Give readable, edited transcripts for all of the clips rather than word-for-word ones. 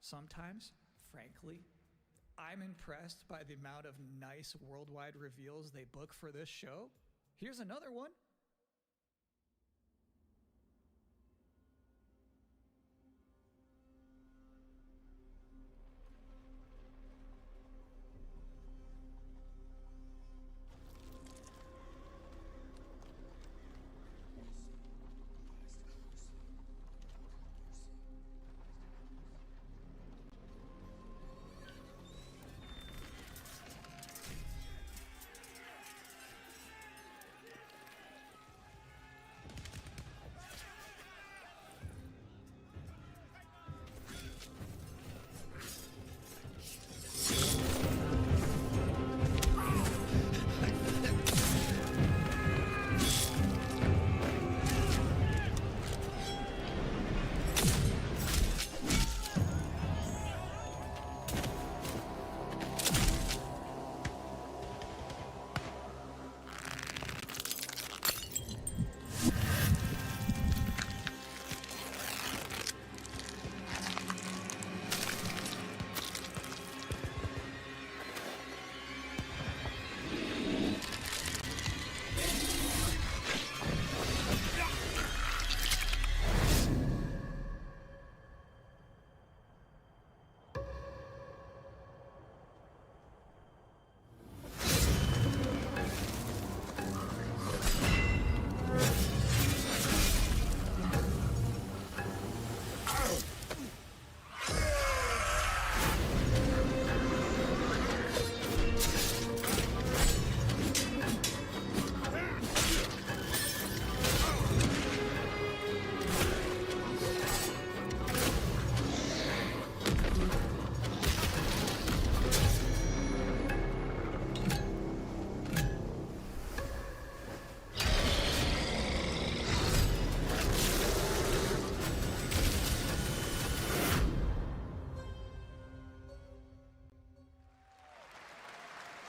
Sometimes, frankly, I'm impressed by the amount of nice worldwide reveals they book for this show. Here's another one.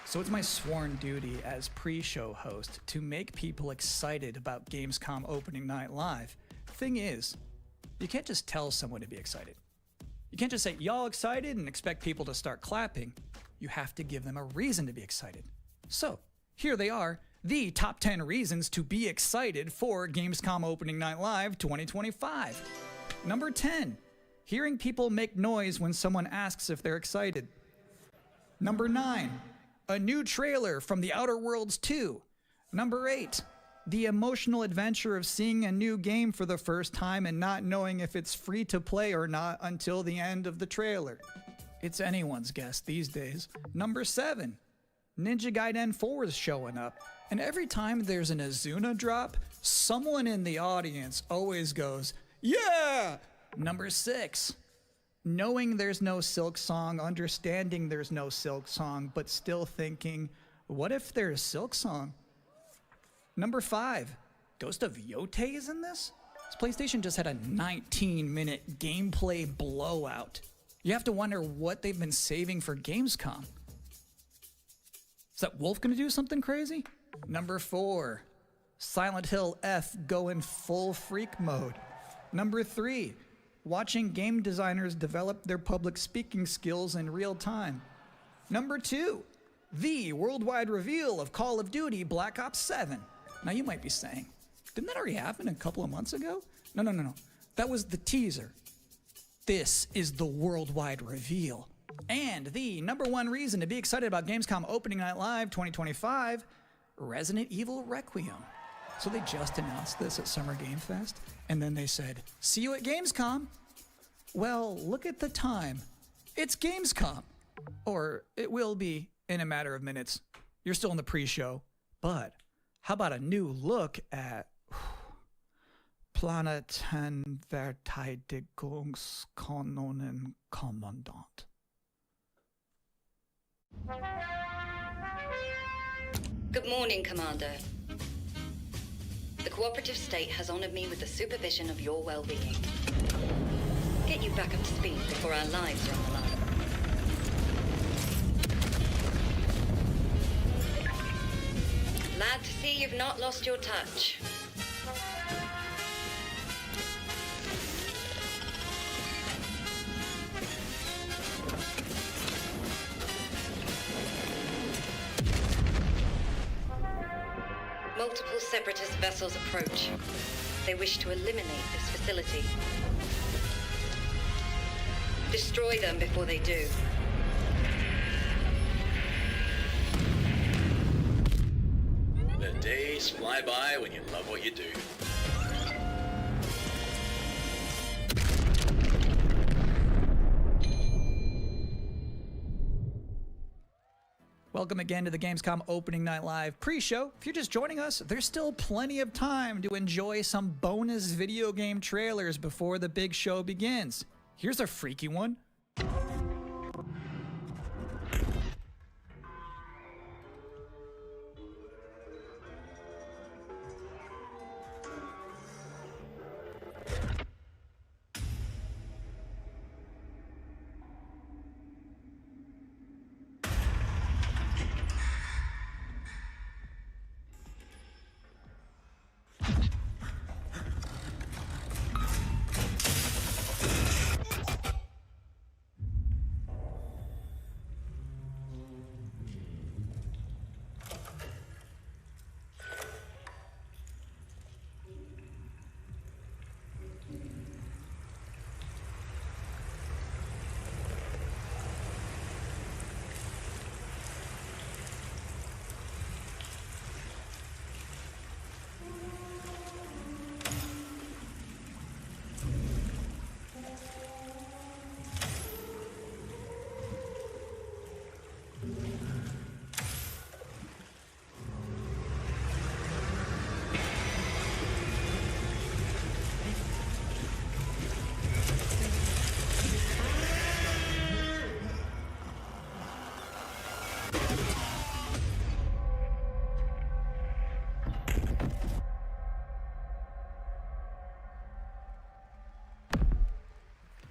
So it's my sworn duty as pre-show host to make people excited about Gamescom opening night live. Thing is, you can't just tell someone to be excited. You can't just say, y'all excited, and expect people to start clapping. You have to give them a reason to be excited. So, here they are, the top 10 reasons to be excited for Gamescom opening night live 2025. Number 10, hearing people make noise when someone asks if they're excited. Number 9, a new trailer from The Outer Worlds 2. Number 8, the emotional adventure of seeing a new game for the first time and not knowing if it's free to play or not until the end of the trailer. It's anyone's guess these days. Number 7, Ninja Gaiden 4 is showing up. And every time there's an Azuna drop, someone in the audience always goes, yeah! Number 6, knowing there's no Silk Song, understanding there's no Silk Song, but still thinking, what if there's Silk Song? Number 5, Ghost of Yote is in this? This PlayStation just had a 19-minute gameplay blowout. You have to wonder what they've been saving for Gamescom. Is that Wolf gonna do something crazy? Number 4, Silent Hill F going full freak mode. Number 3, watching game designers develop their public speaking skills in real time. Number 2, the worldwide reveal of Call of Duty Black Ops 7. Now you might be saying, didn't that already happen a couple of months ago? No. That was the teaser. This is the worldwide reveal. And the number 1 reason to be excited about Gamescom opening night live 2025, Resident Evil Requiem. So they just announced this at Summer Game Fest, and then they said, see you at Gamescom. Well, look at the time. It's Gamescom. Or it will be in a matter of minutes. You're still in the pre-show. But how about a new look at Planeten-Verteidigungskanonen Kommandant? Good morning, Commander. The cooperative state has honored me with the supervision of your well-being. Get you back up to speed before our lives are on the line. Glad to see you've not lost your touch. multiple separatist vessels approach. They wish to eliminate this facility. Destroy them before they do. The days fly by when you love what you do. Welcome again to the Gamescom Opening Night Live pre-show. If you're just joining us, there's still plenty of time to enjoy some bonus video game trailers before the big show begins. Here's a freaky one.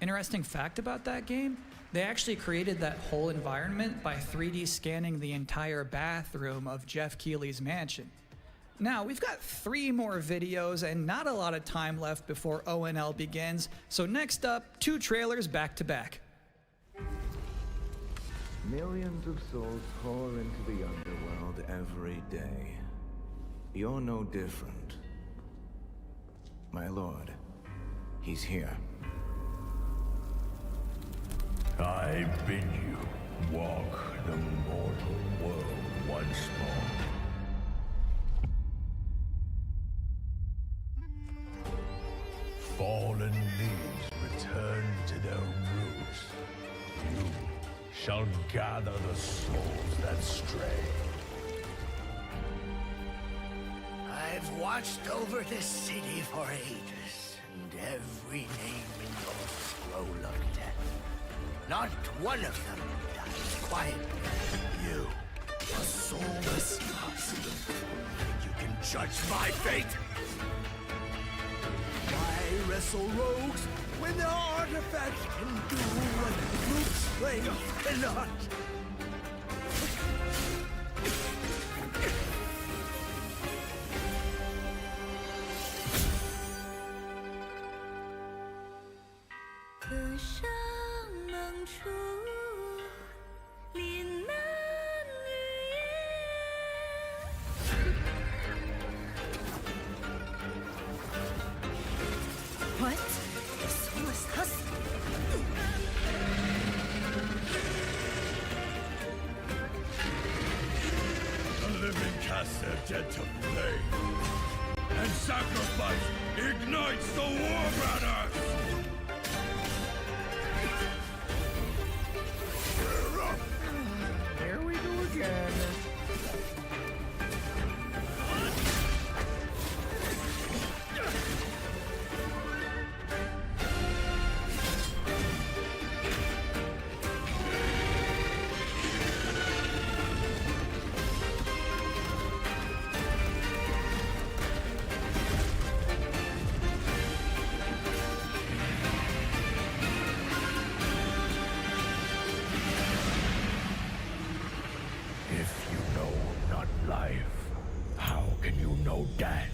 Interesting fact about that game, they actually created that whole environment by 3D scanning the entire bathroom of Jeff Keighley's mansion. Now, we've got 3 more videos and not a lot of time left before ONL begins, so next up, 2 trailers back to back. Millions of souls pour into the underworld every day. You're no different. My lord, he's here. I bid you walk the mortal world once more. Fallen leaves return to their roots. You shall gather the souls that stray. I've watched over this city for ages, and every name in your scroll of death. Not one of them dies quietly. You, a soulless husk. You can judge my fate. Why wrestle rogues when their artifact can do what brute strength cannot? What? The soulless husk? The living cast their dead to flame, and sacrifice ignites the war banners! Here we go again. If you know not life, how can you know death?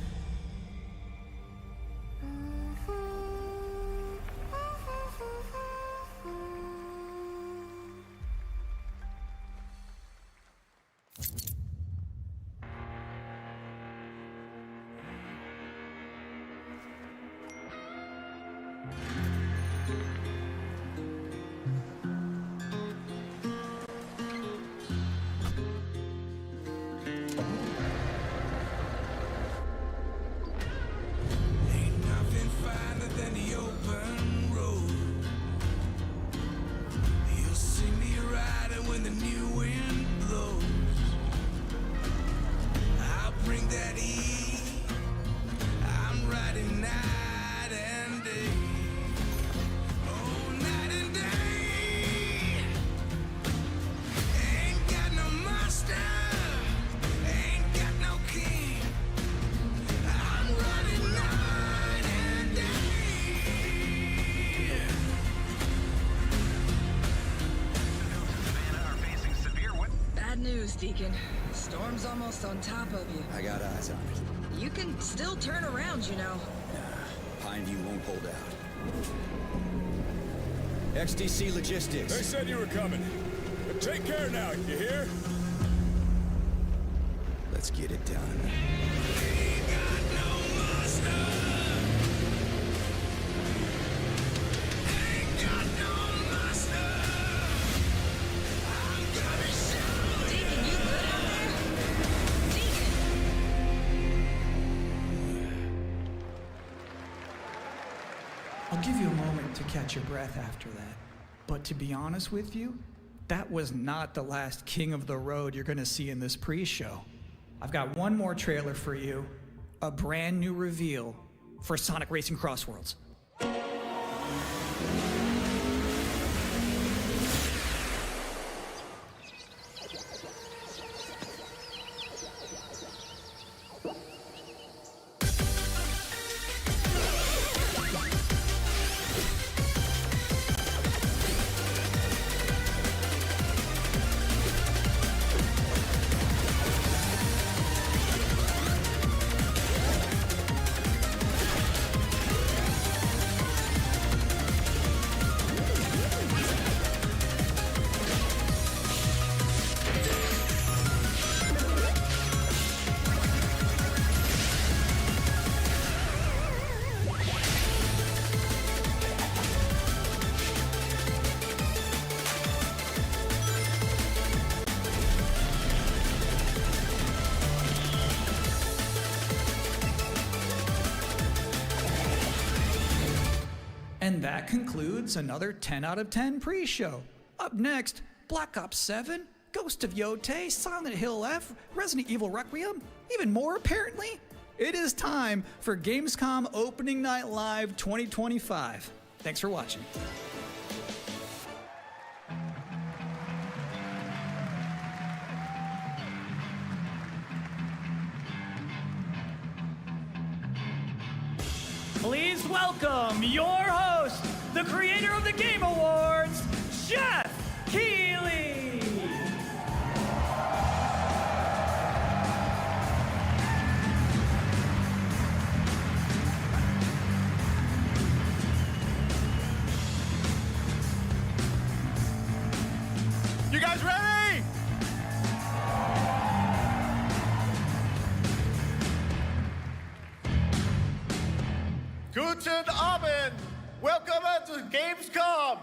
news, Deacon. The storm's almost on top of you. I got eyes on it. You can still turn around, you know. Nah, Pineview won't hold out. XTC Logistics. They said you were coming. But take care now, you hear? Let's get it done. I'll give you a moment to catch your breath after that. But to be honest with you, that was not the last king of the road you're gonna see in this pre-show. I've got one more trailer for you, a brand new reveal for Sonic Racing Crossworlds. And that concludes another 10 out of 10 pre-show. Up next, Black Ops 7, Ghost of Yotei, Silent Hill F, Resident Evil Requiem, even more apparently. It is time for Gamescom Opening Night Live 2025. Thanks for watching. Please welcome your host, the creator of the Game Awards, Jeff Keighley. You guys ready? Guten Abend! Welcome to Gamescom!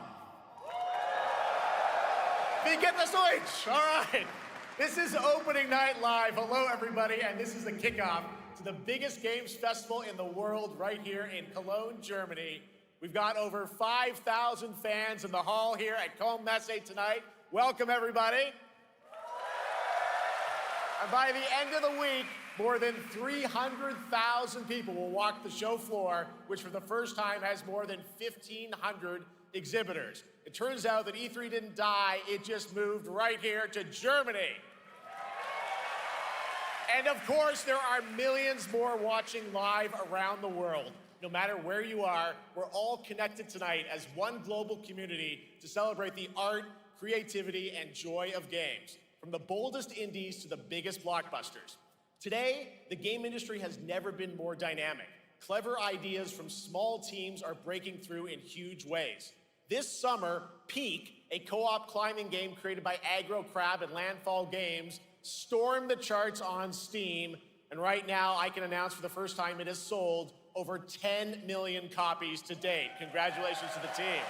Wie geht das Deutsch? All right. This is Opening Night Live. Hello, everybody, and this is the kickoff to the biggest games festival in the world right here in Cologne, Germany. We've got over 5,000 fans in the hall here at Com Messe tonight. Welcome, everybody. And by the end of the week, more than 300,000 people will walk the show floor, which for the first time has more than 1,500 exhibitors. It turns out that E3 didn't die, it just moved right here to Germany. And of course, there are millions more watching live around the world. No matter where you are, we're all connected tonight as one global community to celebrate the art, creativity, and joy of games, from the boldest indies to the biggest blockbusters. Today, the game industry has never been more dynamic. Clever ideas from small teams are breaking through in huge ways. This summer, Peak, a co-op climbing game created by Aggro Crab and Landfall Games, stormed the charts on Steam, and right now I can announce for the first time it has sold over 10 million copies to date. Congratulations to the team.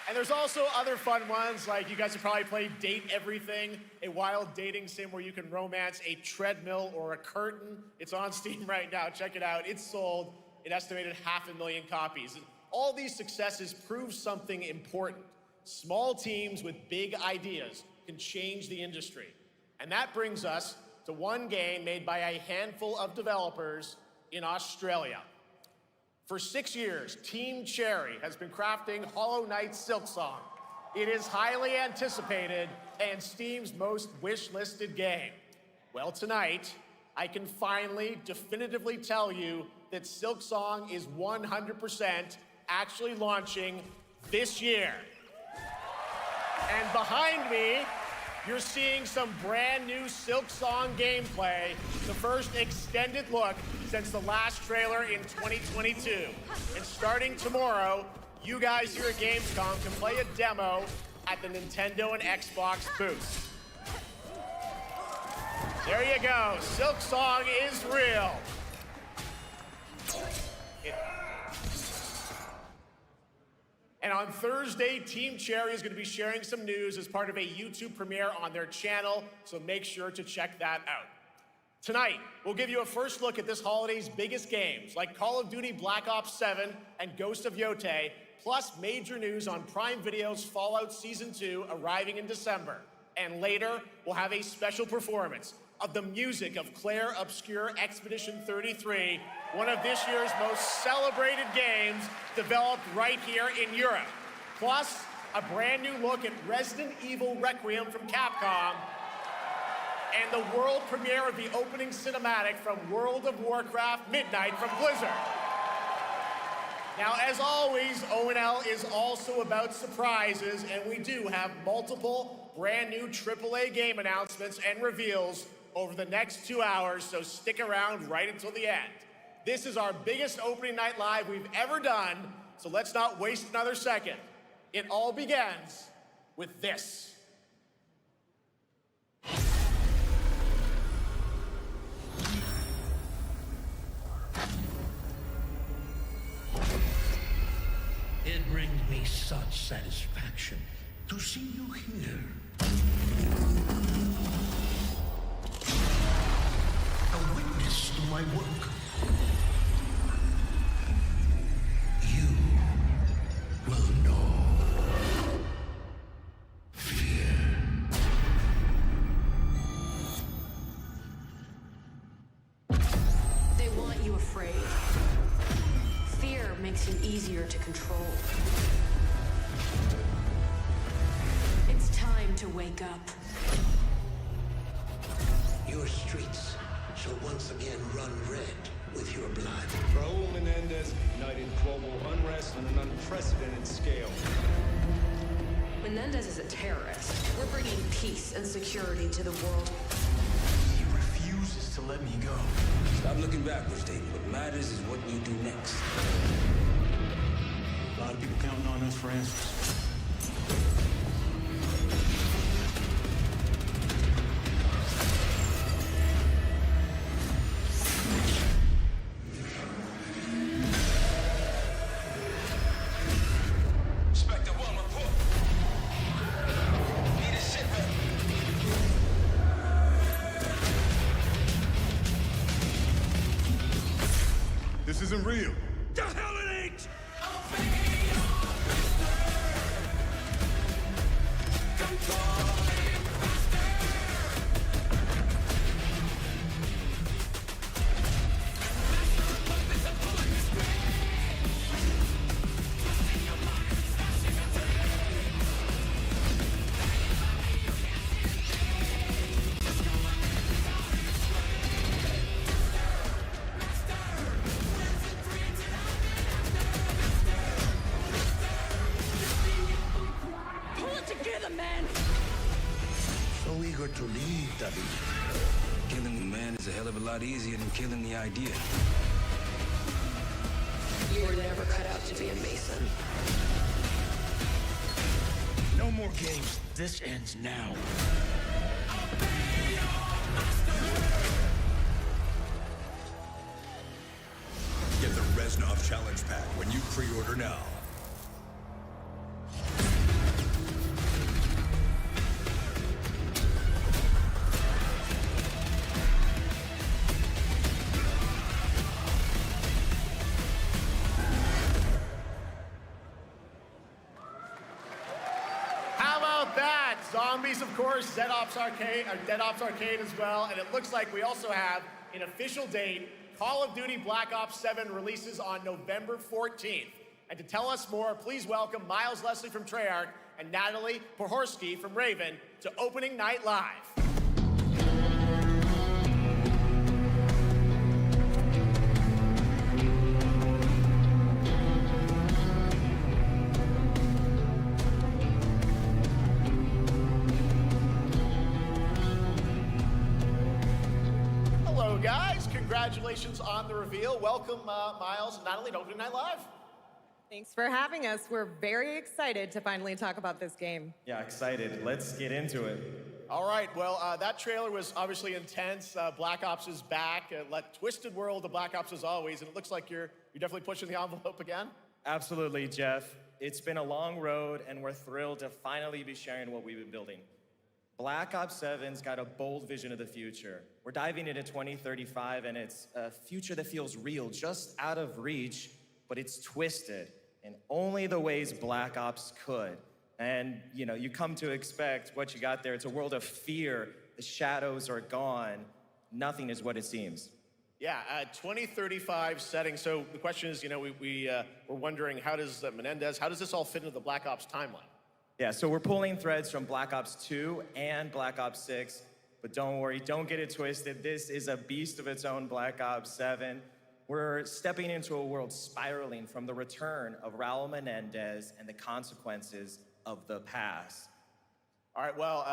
And there's also other fun ones, like you guys have probably played Date Everything, a wild dating sim where you can romance a treadmill or a curtain. It's on Steam right now, check it out. It's sold an estimated 500,000 copies. And all these successes prove something important. Small teams with big ideas can change the industry. And that brings us to one game made by a handful of developers in Australia. For 6 years, Team Cherry has been crafting Hollow Knight Silksong. It is highly anticipated and Steam's most wish-listed game. Well, tonight, I can finally definitively tell you that Silksong is 100% actually launching this year. And behind me, you're seeing some brand new Silk Song gameplay, the first extended look since the last trailer in 2022. And starting tomorrow, you guys here at Gamescom can play a demo at the Nintendo and Xbox booths. There you go, Silk Song is real. And on Thursday, Team Cherry is going to be sharing some news as part of a YouTube premiere on their channel, so make sure to check that out. Tonight, we'll give you a first look at this holiday's biggest games, like Call of Duty Black Ops 7 and Ghost of Yote, plus major news on Prime Video's Fallout Season 2 arriving in December. And later, we'll have a special performance of the music of Claire Obscure Expedition 33, one of this year's most celebrated games developed right here in Europe. Plus, a brand new look at Resident Evil Requiem from Capcom, and the world premiere of the opening cinematic from World of Warcraft Midnight from Blizzard. Now, as always, ONL is also about surprises, and we do have multiple brand new AAA game announcements and reveals over the next 2 hours, so stick around right until the end. This is our biggest opening night live we've ever done, so let's not waste another second. It all begins with this. It brings me such satisfaction to see you here. A witness to my work. You will know fear. They want you afraid. Fear makes you easier to control. It's time to wake up. Your streets shall once again run red with your blood. Raul Menendez ignited global unrest on an unprecedented scale. Menendez is a terrorist. We're bringing peace and security to the world. He refuses to let me go. Stop looking backwards, Dayton. What matters is what you do next. A lot of people counting on us for answers. This isn't real. The hell it ain't! So eager to leave, David. Killing the man is a hell of a lot easier than killing the idea. You were never cut out to be a Mason. No more games. This ends now. Get the Reznov Challenge Pack when you pre-order now. How about that? Zombies, of course, Dead Ops Arcade as well, and it looks like we also have an official date. Call of Duty Black Ops 7 releases on November 14th. And to tell us more, please welcome Miles Leslie from Treyarch and Natalie Pohorsky from Raven to Opening Night Live. congratulations on the reveal. Welcome, Miles and Natalie to Opening Night Live. Thanks for having us. We're very excited to finally talk about this game. Yeah, excited. Let's get into it. All right, well, that trailer was obviously intense. Black Ops is back. Twisted world of Black Ops as always, and it looks like you're definitely pushing the envelope again. Absolutely, Jeff. It's been a long road, and we're thrilled to finally be sharing what we've been building. Black Ops 7's got a bold vision of the future. We're diving into 2035, and it's a future that feels real, just out of reach, but it's twisted in only the ways Black Ops could. And, you come to expect what you got there. It's a world of fear. The shadows are gone. Nothing is what it seems. Yeah, 2035 setting. So the question is, we're wondering, how does this all fit into the Black Ops timeline? Yeah, so we're pulling threads from Black Ops 2 and Black Ops 6, but don't worry, don't get it twisted. This is a beast of its own, Black Ops 7. We're stepping into a world spiraling from the return of Raul Menendez and the consequences of the past. All right, well,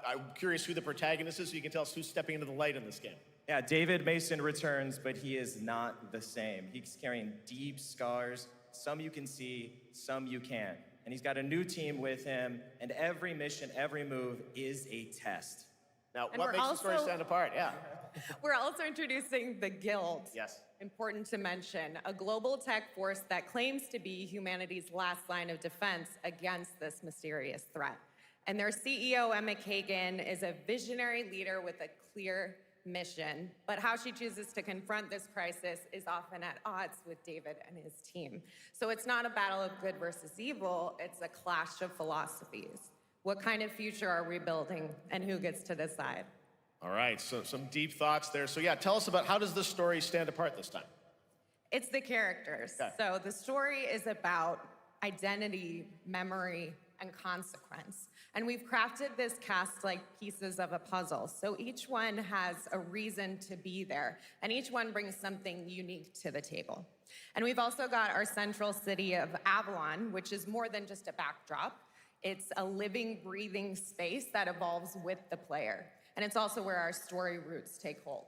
I'm curious who the protagonist is, so you can tell us who's stepping into the light in this game. Yeah, David Mason returns, but he is not the same. He's carrying deep scars. Some you can see, some you can't. And he's got a new team with him, and every mission, every move is a test. Now, what makes the story stand apart? Yeah. We're also introducing the Guild. Yes. Important to mention, a global tech force that claims to be humanity's last line of defense against this mysterious threat. And their CEO, Emma Kagan, is a visionary leader with a clear mission, but how she chooses to confront this crisis is often at odds with David and his team. So it's not a battle of good versus evil, it's a clash of philosophies. What kind of future are we building, and who gets to decide? All right, so some deep thoughts there. So yeah, tell us about, how does this story stand apart this time? It's the characters. Okay. So the story is about identity, memory, and consequence. And we've crafted this cast like pieces of a puzzle. So each one has a reason to be there, and each one brings something unique to the table. And we've also got our central city of Avalon, which is more than just a backdrop. It's a living, breathing space that evolves with the player. And it's also where our story roots take hold.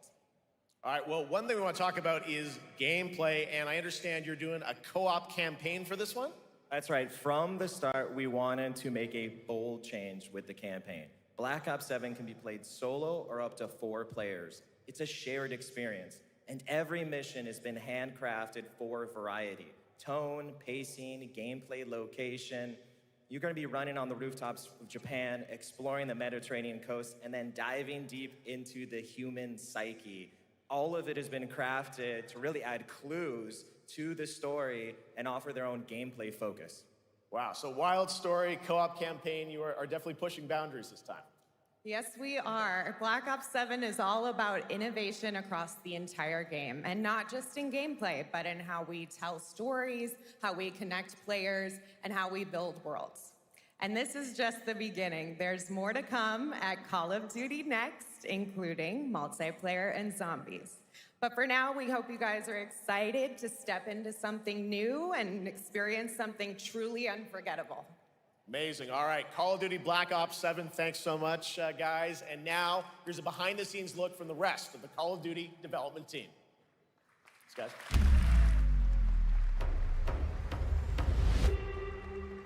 All right, well, one thing we want to talk about is gameplay, and I understand you're doing a co-op campaign for this one? That's right. From the start, we wanted to make a bold change with the campaign. Black Ops 7 can be played solo or up to 4 players. It's a shared experience, and every mission has been handcrafted for variety. Tone, pacing, gameplay location. You're going to be running on the rooftops of Japan, exploring the Mediterranean coast, and then diving deep into the human psyche. All of it has been crafted to really add clues to the story and offer their own gameplay focus. Wow, so wild story, co-op campaign, you are definitely pushing boundaries this time. Yes, we are. Black Ops 7 is all about innovation across the entire game, and not just in gameplay, but in how we tell stories, how we connect players, and how we build worlds. And this is just the beginning. There's more to come at Call of Duty Next, including multiplayer and zombies. But for now, we hope you guys are excited to step into something new and experience something truly unforgettable. Amazing. All right, Call of Duty Black Ops 7, thanks so much, guys. And now, here's a behind-the-scenes look from the rest of the Call of Duty development team. Thanks, guys.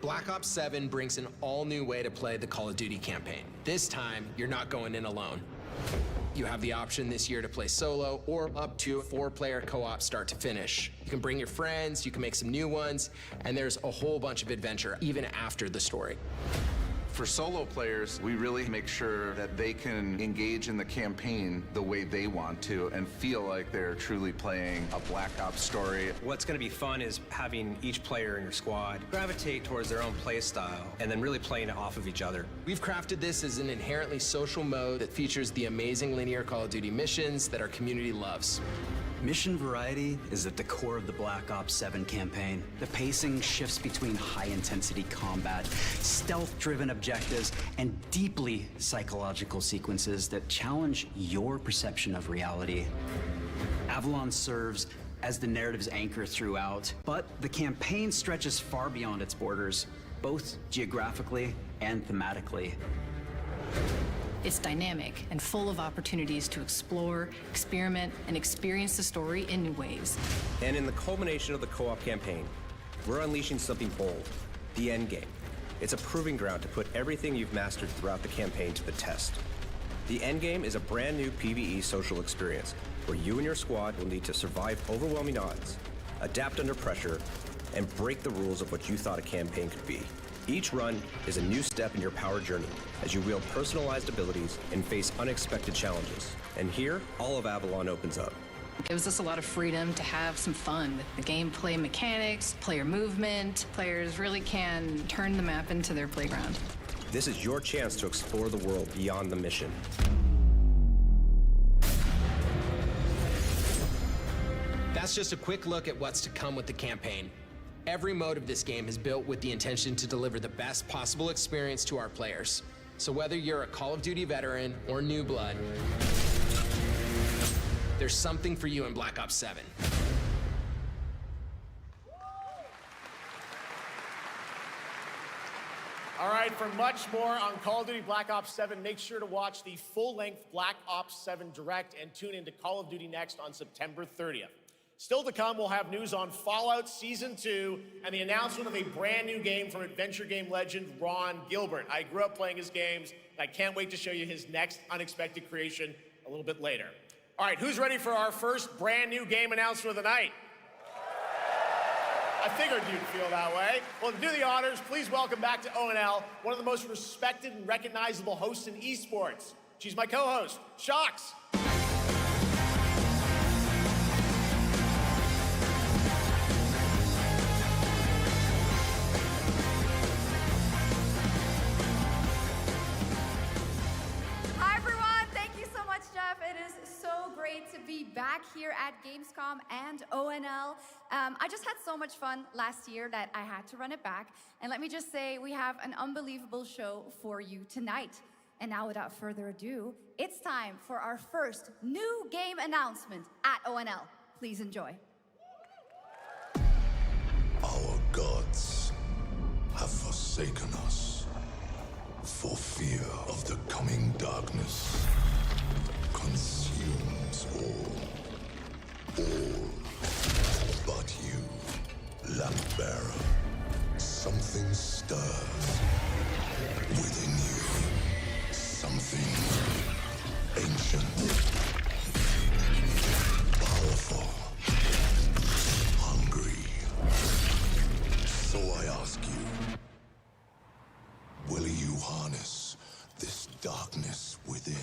Black Ops 7 brings an all-new way to play the Call of Duty campaign. This time, you're not going in alone. You have the option this year to play solo or up to a 4-player co-op start to finish. You can bring your friends, you can make some new ones, and there's a whole bunch of adventure even after the story. For solo players, we really make sure that they can engage in the campaign the way they want to and feel like they're truly playing a Black Ops story. What's going to be fun is having each player in your squad gravitate towards their own play style and then really playing it off of each other. We've crafted this as an inherently social mode that features the amazing linear Call of Duty missions that our community loves. Mission variety is at the core of the Black Ops 7 campaign. The pacing shifts between high-intensity combat, stealth-driven objectives, and deeply psychological sequences that challenge your perception of reality. Avalon serves as the narrative's anchor throughout, but the campaign stretches far beyond its borders, both geographically and thematically. It's dynamic and full of opportunities to explore, experiment, and experience the story in new ways. And in the culmination of the co-op campaign, we're unleashing something bold, the endgame. It's a proving ground to put everything you've mastered throughout the campaign to the test. The endgame is a brand new PvE social experience where you and your squad will need to survive overwhelming odds, adapt under pressure, and break the rules of what you thought a campaign could be. Each run is a new step in your power journey as you wield personalized abilities and face unexpected challenges. And here, all of Avalon opens up. It gives us a lot of freedom to have some fun with the gameplay mechanics, player movement. Players really can turn the map into their playground. This is your chance to explore the world beyond the mission. That's just a quick look at what's to come with the campaign. Every mode of this game is built with the intention to deliver the best possible experience to our players. So whether you're a Call of Duty veteran or new blood, there's something for you in Black Ops 7. All right, for much more on Call of Duty Black Ops 7, make sure to watch the full-length Black Ops 7 Direct and tune into Call of Duty Next on September 30th. Still to come, we'll have news on Fallout Season 2 and the announcement of a brand new game from adventure game legend Ron Gilbert. I grew up playing his games, and I can't wait to show you his next unexpected creation a little bit later. All right, who's ready for our first brand new game announcement of the night? I figured you'd feel that way. Well, to do the honors, please welcome back to ONL one of the most respected and recognizable hosts in esports. She's my co-host, Shox. To be back here at Gamescom and ONL. I just had so much fun last year that I had to run it back. And let me just say, we have an unbelievable show for you tonight. And now without further ado, it's time for our first new game announcement at ONL. Please enjoy. Our gods have forsaken us for fear of the coming darkness. Consumes all but you, lamp bearer. Something stirs within you. Something ancient, powerful, hungry. So I ask you, will you harness this darkness within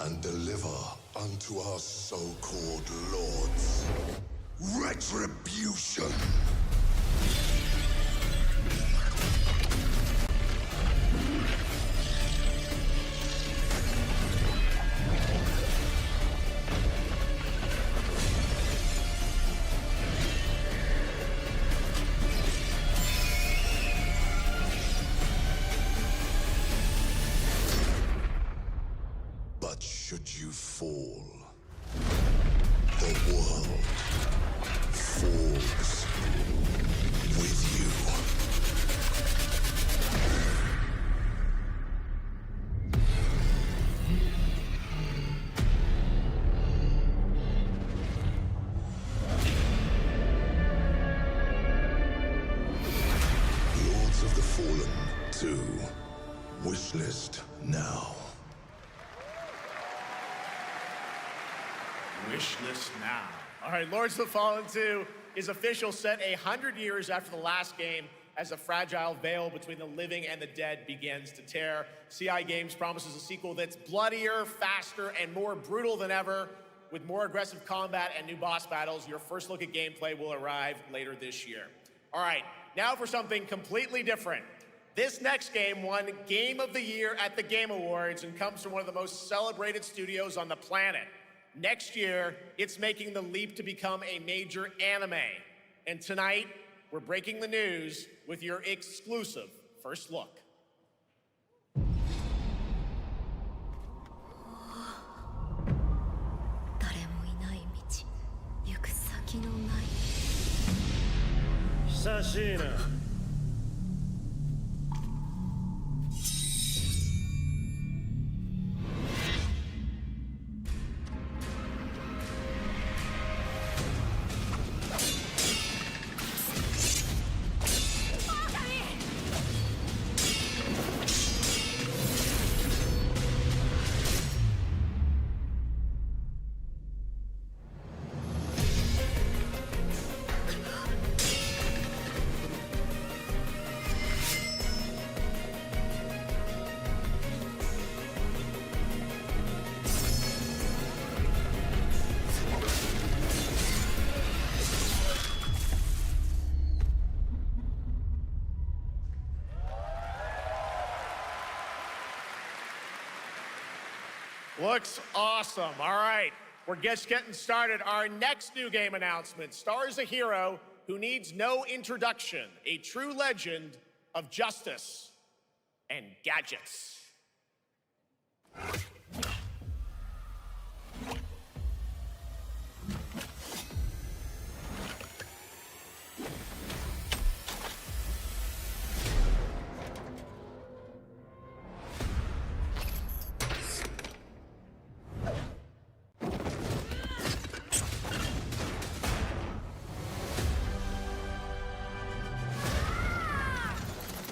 and deliver unto our so-called lords retribution? Should you fall, the world falls with you. Lords of the Fallen 2. Wishlist now. Wishlist now. All right, Lords of the Fallen 2 is official, set 100 years after the last game as the fragile veil between the living and the dead begins to tear. CI Games promises a sequel that's bloodier, faster, and more brutal than ever. With more aggressive combat and new boss battles, your first look at gameplay will arrive later this year. All right, now for something completely different. This next game won Game of the Year at the Game Awards and comes from one of the most celebrated studios on the planet. Next year, it's making the leap to become a major anime. And tonight, we're breaking the news with your exclusive first look. Sashina. Looks awesome. All right, we're just getting started. Our next new game announcement stars a hero who needs no introduction, a true legend of justice and gadgets.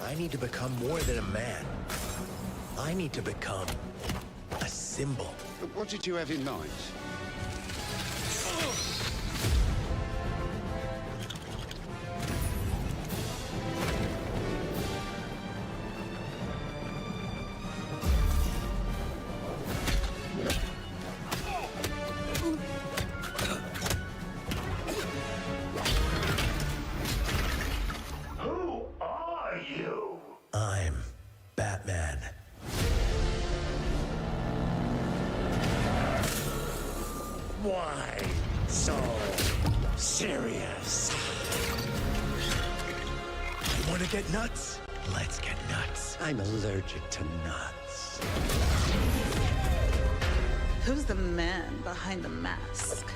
I need to become more than a man. I need to become a symbol. But what did you have in mind? I'm Batman. Why so serious? You want to get nuts? Let's get nuts. I'm allergic to nuts. Who's the man behind the mask?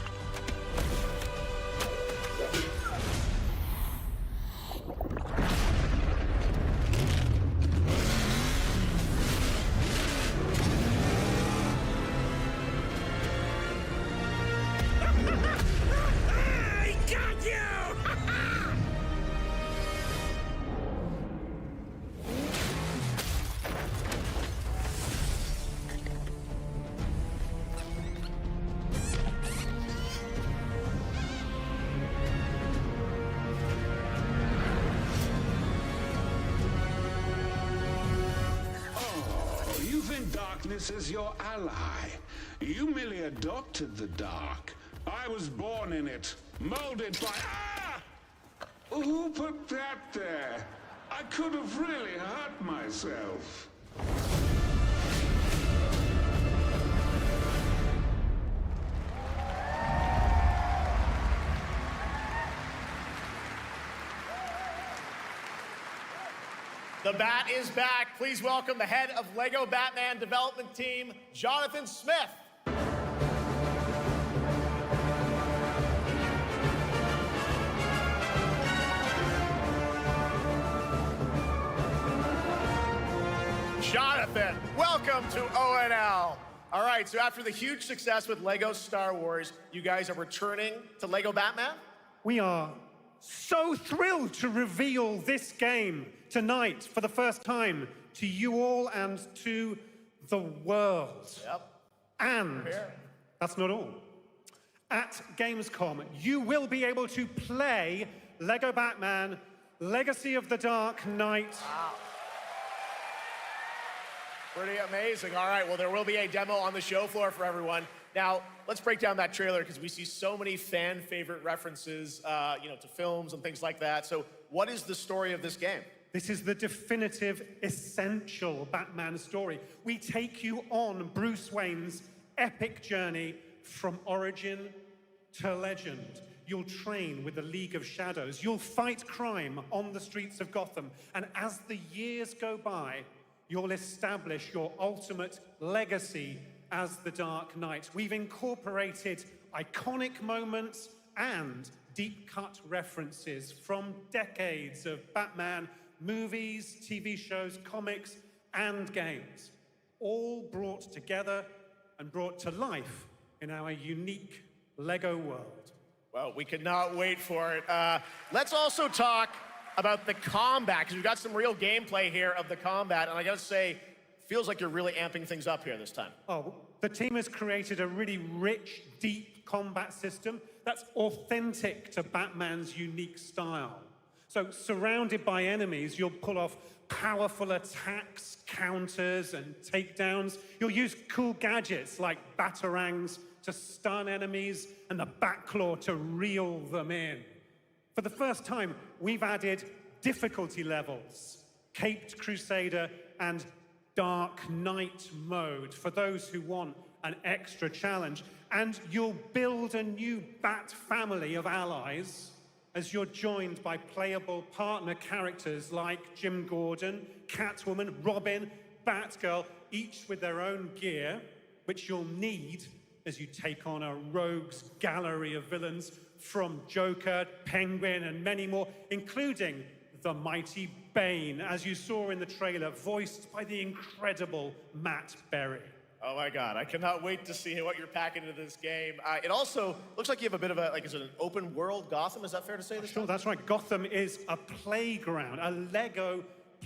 I got you! Oh, you think darkness is your ally. You merely adopted the dark. I was born in it, molded by... Ah! Who put that there? I could have really hurt myself. The Bat is back. Please welcome the head of LEGO Batman development team, Jonathan Smith. Jonathan, welcome to ONL. All right, so after the huge success with LEGO Star Wars, you guys are returning to LEGO Batman? We are so thrilled to reveal this game tonight for the first time to you all and to the world. Yep. And that's not all. At Gamescom, you will be able to play LEGO Batman Legacy of the Dark Knight. Wow. Pretty amazing. All right, well, there will be a demo on the show floor for everyone. Now, let's break down that trailer because we see so many fan favorite references, to films and things like that. So what is the story of this game? This is the definitive, essential Batman story. We take you on Bruce Wayne's epic journey from origin to legend. You'll train with the League of Shadows. You'll fight crime on the streets of Gotham. And as the years go by, you'll establish your ultimate legacy as the Dark Knight. We've incorporated iconic moments and deep-cut references from decades of Batman movies, TV shows, comics, and games, all brought together and brought to life in our unique LEGO world. Well, we could not wait for it. Let's also talk about the combat, because we've got some real gameplay here of the combat, and I gotta say, feels like you're really amping things up here this time. Oh, the team has created a really rich, deep combat system that's authentic to Batman's unique style. So, surrounded by enemies, you'll pull off powerful attacks, counters, and takedowns. You'll use cool gadgets like batarangs to stun enemies and the Batclaw to reel them in. For the first time, we've added difficulty levels, Caped Crusader and Dark Knight mode for those who want an extra challenge, and you'll build a new Bat family of allies as you're joined by playable partner characters like Jim Gordon, Catwoman, Robin, Batgirl, each with their own gear, which you'll need as you take on a rogues gallery of villains from Joker, Penguin, and many more, including the mighty Bane, as you saw in the trailer, voiced by the incredible Matt Berry. Oh my God, I cannot wait to see what you're packing into this game. It also looks like you have a bit of a, is it an open world Gotham? Is that fair to say this? Sure, that's right. Gotham is a playground, a Lego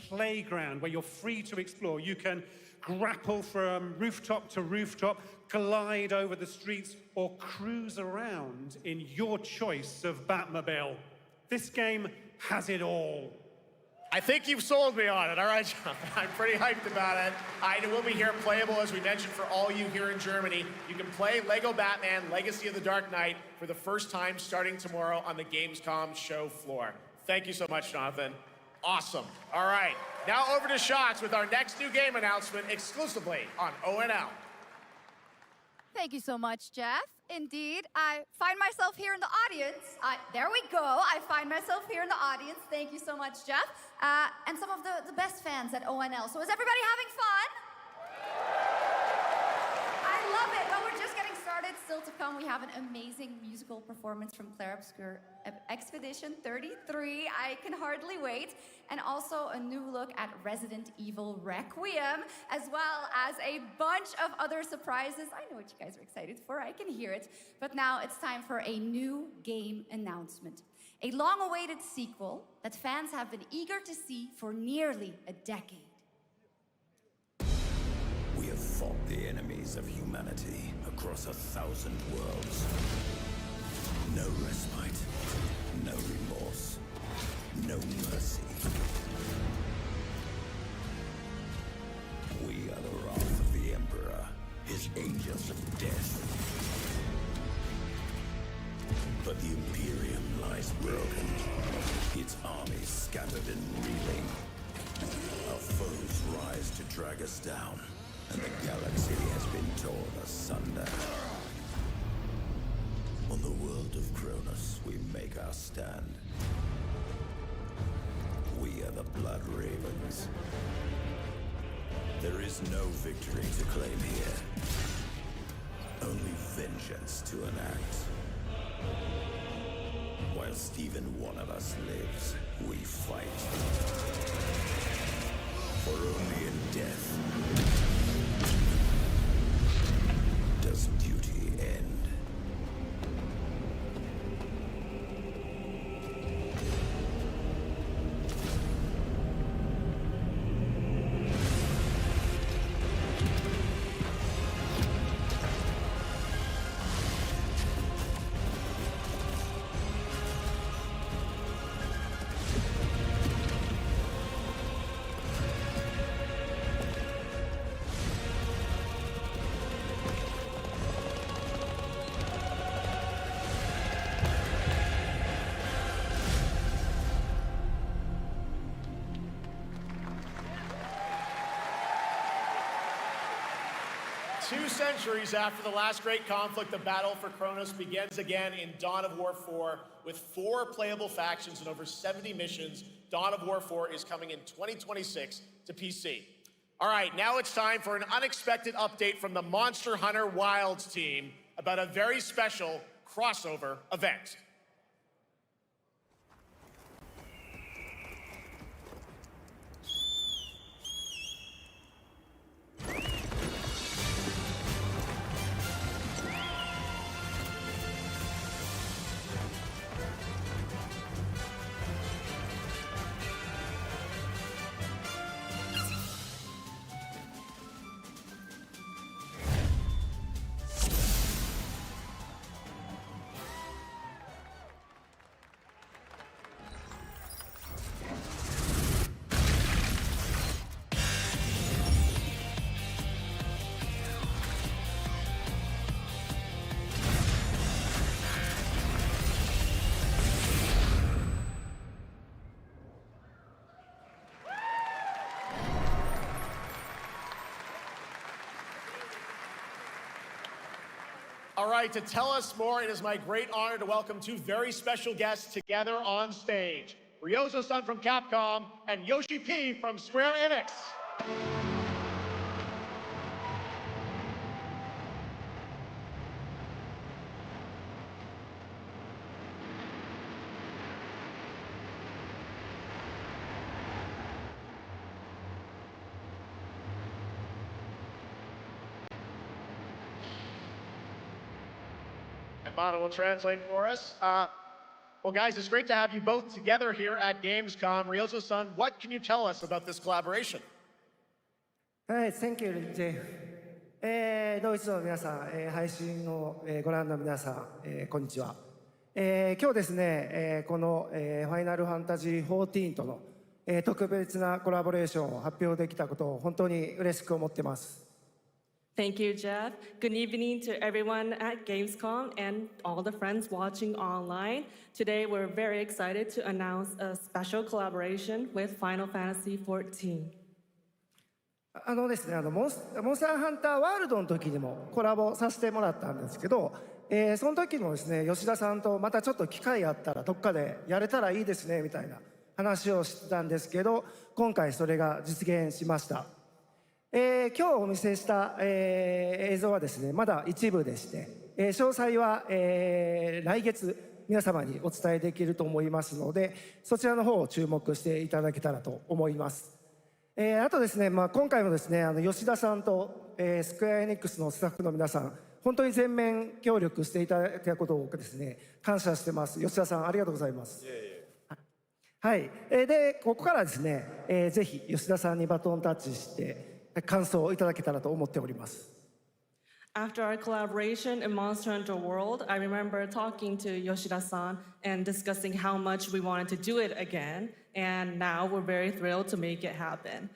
playground where you're free to explore. You can grapple from rooftop to rooftop, glide over the streets, or cruise around in your choice of Batmobile. This game has it all. I think you've sold me on it. All right, John. I'm pretty hyped about it. It will be here playable, as we mentioned, for all you here in Germany. You can play Lego Batman Legacy of the Dark Knight for the first time starting tomorrow on the Gamescom show floor. Thank you so much, Jonathan. Awesome. All right, now over to Shots with our next new game announcement exclusively on ONL. Thank you so much, Jeff. Indeed, I find myself here in the audience. There we go. I find myself here in the audience. Thank you so much, Jeff. And some of the best fans at ONL. So is everybody having fun? I love it. Well, we're just getting started. Still to come, we have an amazing musical performance from Claire Obscure Expedition 33. I can hardly wait. And also a new look at Resident Evil Requiem, as well as a bunch of other surprises. I know what you guys are excited for. I can hear it. But now it's time for a new game announcement. A long-awaited sequel that fans have been eager to see for nearly a decade. We have fought the enemies of humanity across 1,000 worlds. No respite, no remorse, no mercy. We are the wrath of the Emperor, his angels of death. But the Imperium lies broken, its armies scattered and reeling. Our foes rise to drag us down, and the galaxy has been torn asunder. On the world of Kronos, we make our stand. We are the Blood Ravens. There is no victory to claim here. Only vengeance to enact. Whilst even one of us lives, we fight. For only in death does duty end. Two centuries after the last great conflict, the battle for Kronos begins again in Dawn of War 4 with 4 playable factions and over 70 missions. Dawn of War 4 is coming in 2026 to PC. All right, now it's time for an unexpected update from the Monster Hunter Wilds team about a very special crossover event. All right, to tell us more, it is my great honor to welcome two very special guests together on stage. Ryozo-san from Capcom and Yoshi P from Square Enix. Mono will translate for us. Well, guys, it's great to have you both together here at Gamescom. Ryozo-san, what can you tell us about this collaboration? Hey, thank you, Jeff. ドイツの皆さん、配信をご覧の皆さん、こんにちは。今日ですね、このファイナルファンタジー14との特別なコラボレーションを発表できたことを本当に嬉しく思っています。Thank you, Jeff. Good evening to everyone at Gamescom and all the friends watching online. Today, we're very excited to announce a special collaboration with Final Fantasy XIV. ですね、モンスターハンターワールドの時にもコラボさせてもらったんですけど、その時もですね、吉田さんとまたちょっと機会あったらどっかでやれたらいいですねみたいな話をしてたんですけど、今回それが実現しました。今日お見せした、映像はですね、まだ一部でして、詳細は、来月皆様にお伝えできると思いますので、そちらの方を注目していただけたらと思います。あとですね、今回もですね、吉田さんと、スクエアエニックスのスタッフの皆さん、本当に全面協力していただいたことをですね、感謝してます。吉田さん、ありがとうございます。はい。で、ここからですね、ぜひ吉田さんにバトンタッチして、感想をいただけたらと思っております。After our collaboration in Monster Hunter World, I remember talking to Yoshida-san and discussing how much we wanted to do it again, and now we're very thrilled to make it happen.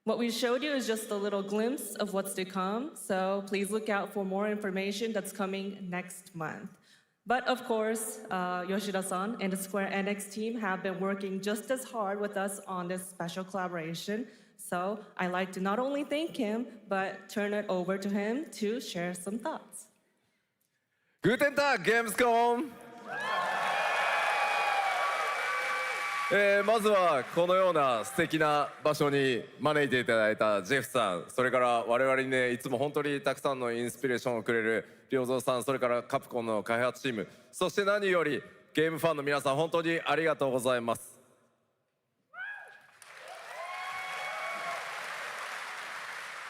What we showed you is just a little glimpse of what's to come, so please look out for more information that's coming next month. But of course, Yoshida-san and the Square Enix team have been working just as hard with us on this special collaboration. So I'd like to not only thank him, but turn it over to him to share some thoughts. Guten Tag, Gamescom! まずはこのような素敵な場所に招いていただいたジェフさん、それから我々にね、いつも本当にたくさんのインスピレーションをくれる良三さん、それからカプコンの開発チーム、そして何よりゲームファンの皆さん、本当にありがとうございます。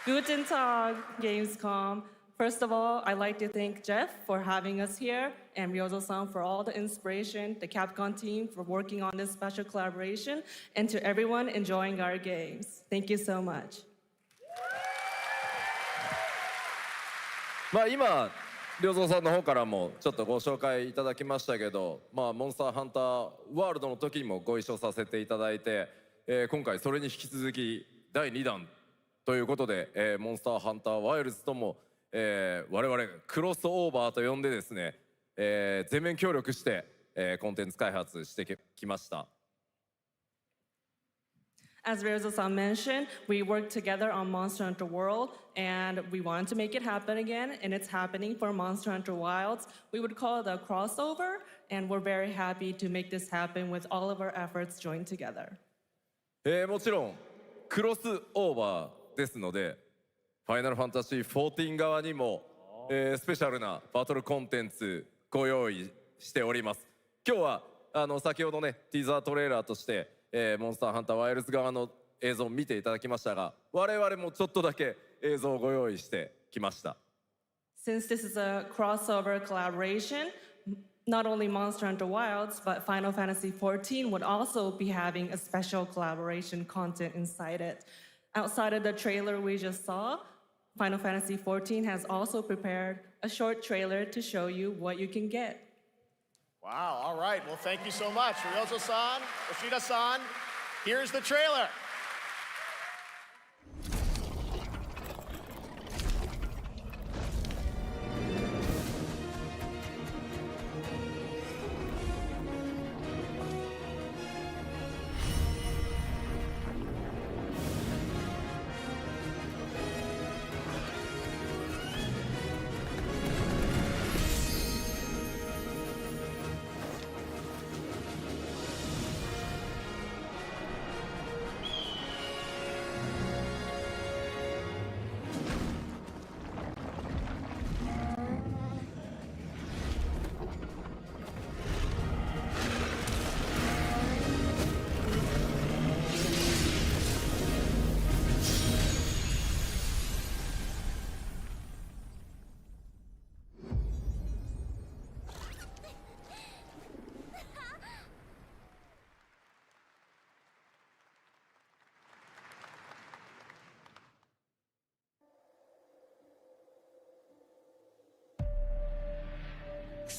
Guten Tag, Gamescom. First of all, I'd like to thank Jeff for having us here and Ryozo-san for all the inspiration, the Capcom team for working on this special collaboration, and to everyone enjoying our games. Thank you so much. 今、良三さんの方からもちょっとご紹介いただきましたけど、モンスターハンターワールドの時にもご一緒させていただいて、今回それに引き続き第2弾ということで、モンスターハンターワイルズとも、我々クロスオーバーと呼んでですね、全面協力して、コンテンツ開発してきました。As Ryozo-san mentioned, we worked together on Monster Hunter World, and we wanted to make it happen again, and it's happening for Monster Hunter Wilds. We would call it a crossover, and we're very happy to make this happen with all of our efforts joined together. もちろんクロスオーバーですので、ファイナルファンタジー14側にも、スペシャルなバトルコンテンツご用意しております。今日は先ほどねティザートレーラーとして、モンスターハンターワイルズ側の映像を見ていただきましたが、我々もちょっとだけ映像をご用意してきました。Since this is a crossover collaboration, not only Monster Hunter Wilds, but Final Fantasy XIV would also be having a special collaboration content inside it. Outside of the trailer we just saw, Final Fantasy XIV has also prepared a short trailer to show you what you can get. Wow, all right. Well, thank you so much. Ryozo-san, Yoshida-san, here's the trailer.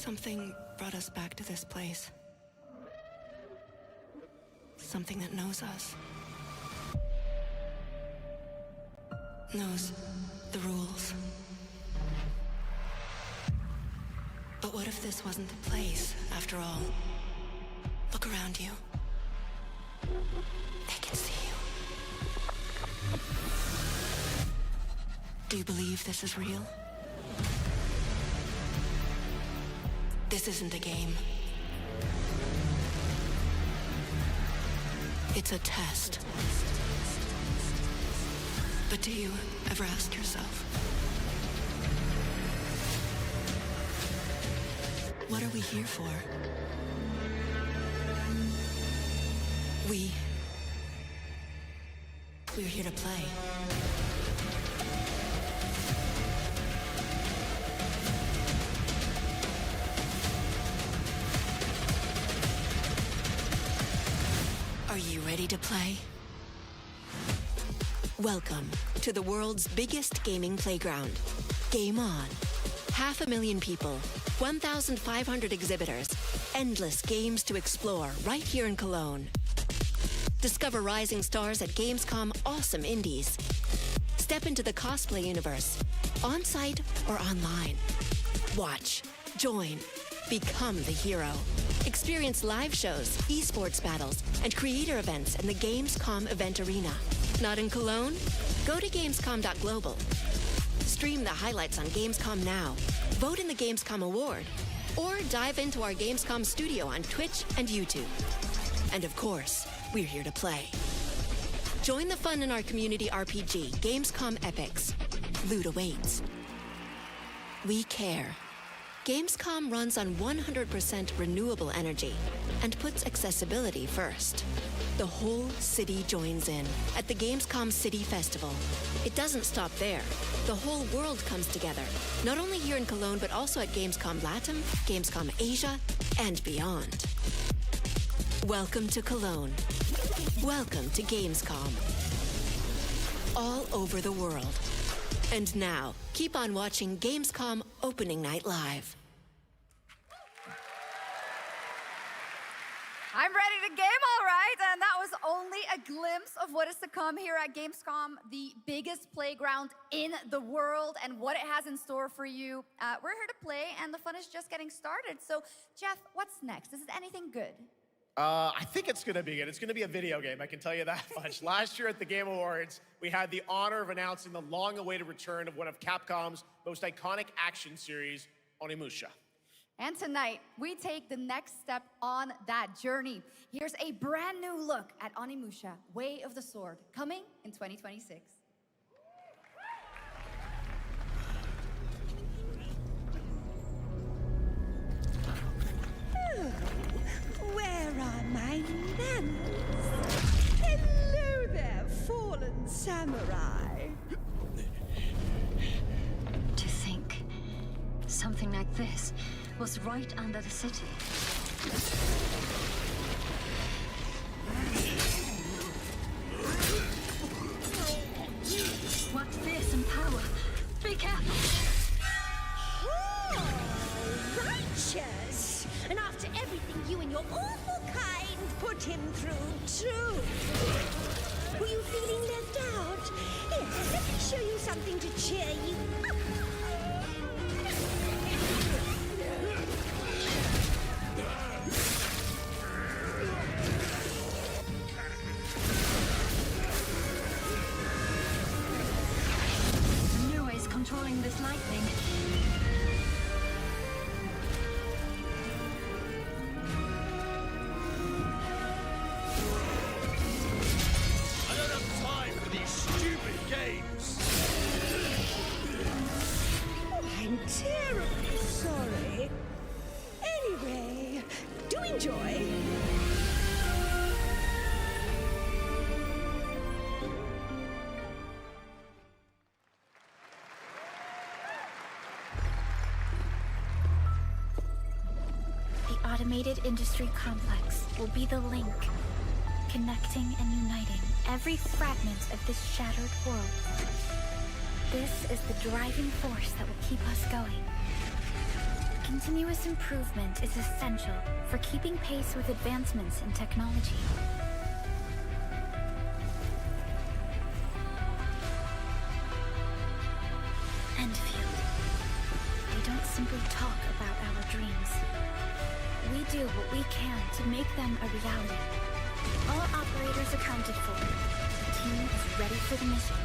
Something brought us back to this place. Something that knows us. Knows the rules. But what if this wasn't the place, after all? Look around you. They can see you. Do you believe this is real? This isn't a game. It's a test. But do you ever ask yourself, what are we here for? We're here to play. Are you ready to play? Welcome to the world's biggest gaming playground. Game on. 500,000 people, 1,500 exhibitors, endless games to explore right here in Cologne. Discover rising stars at Gamescom Awesome Indies. Step into the cosplay universe, on-site or online. Watch, join, become the hero. Experience live shows, esports battles, and creator events in the Gamescom event arena. Not in Cologne? Go to Gamescom.global. Stream the highlights on Gamescom Now, vote in the Gamescom Award, or dive into our Gamescom studio on Twitch and YouTube. And of course, we're here to play. Join the fun in our community RPG, Gamescom Epics. Loot awaits. We care. Gamescom runs on 100% renewable energy and puts accessibility first. The whole city joins in at the Gamescom City Festival. It doesn't stop there. The whole world comes together, not only here in Cologne, but also at Gamescom Latam, Gamescom Asia, and beyond. Welcome to Cologne. Welcome to Gamescom. All over the world. And now, keep on watching Gamescom Opening Night Live. I'm ready to game, all right, and that was only a glimpse of what is to come here at Gamescom, the biggest playground in the world, and what it has in store for you. We're here to play, and the fun is just getting started. So, Jeff, what's next? Is it anything good? I think it's gonna be good. It's gonna be a video game, I can tell you that much. Last year at the Game Awards, we had the honor of announcing the long-awaited return of one of Capcom's most iconic action series, Onimusha. And tonight, we take the next step on that journey. Here's a brand new look at Onimusha, Way of the Sword, coming in 2026. Where are my manners? Hello there, fallen samurai. To think something like this was right under the city. What fearsome power! Be careful! Oh, righteous! And after everything you and your awful kind put him through, too. Were you feeling left out? Here, let me show you something to cheer you up. New ways controlling this lightning. I don't have time for these stupid games! Oh, I'm terribly sorry. Anyway, do enjoy. The automated industry complex will be the link, connecting and uniting every fragment of this shattered world. This is the driving force that will keep us going. Continuous improvement is essential for keeping pace with advancements in technology. Enfield. They don't simply talk about our dreams. We do what we can to make them a reality. All operators accounted for. The team is ready for the mission.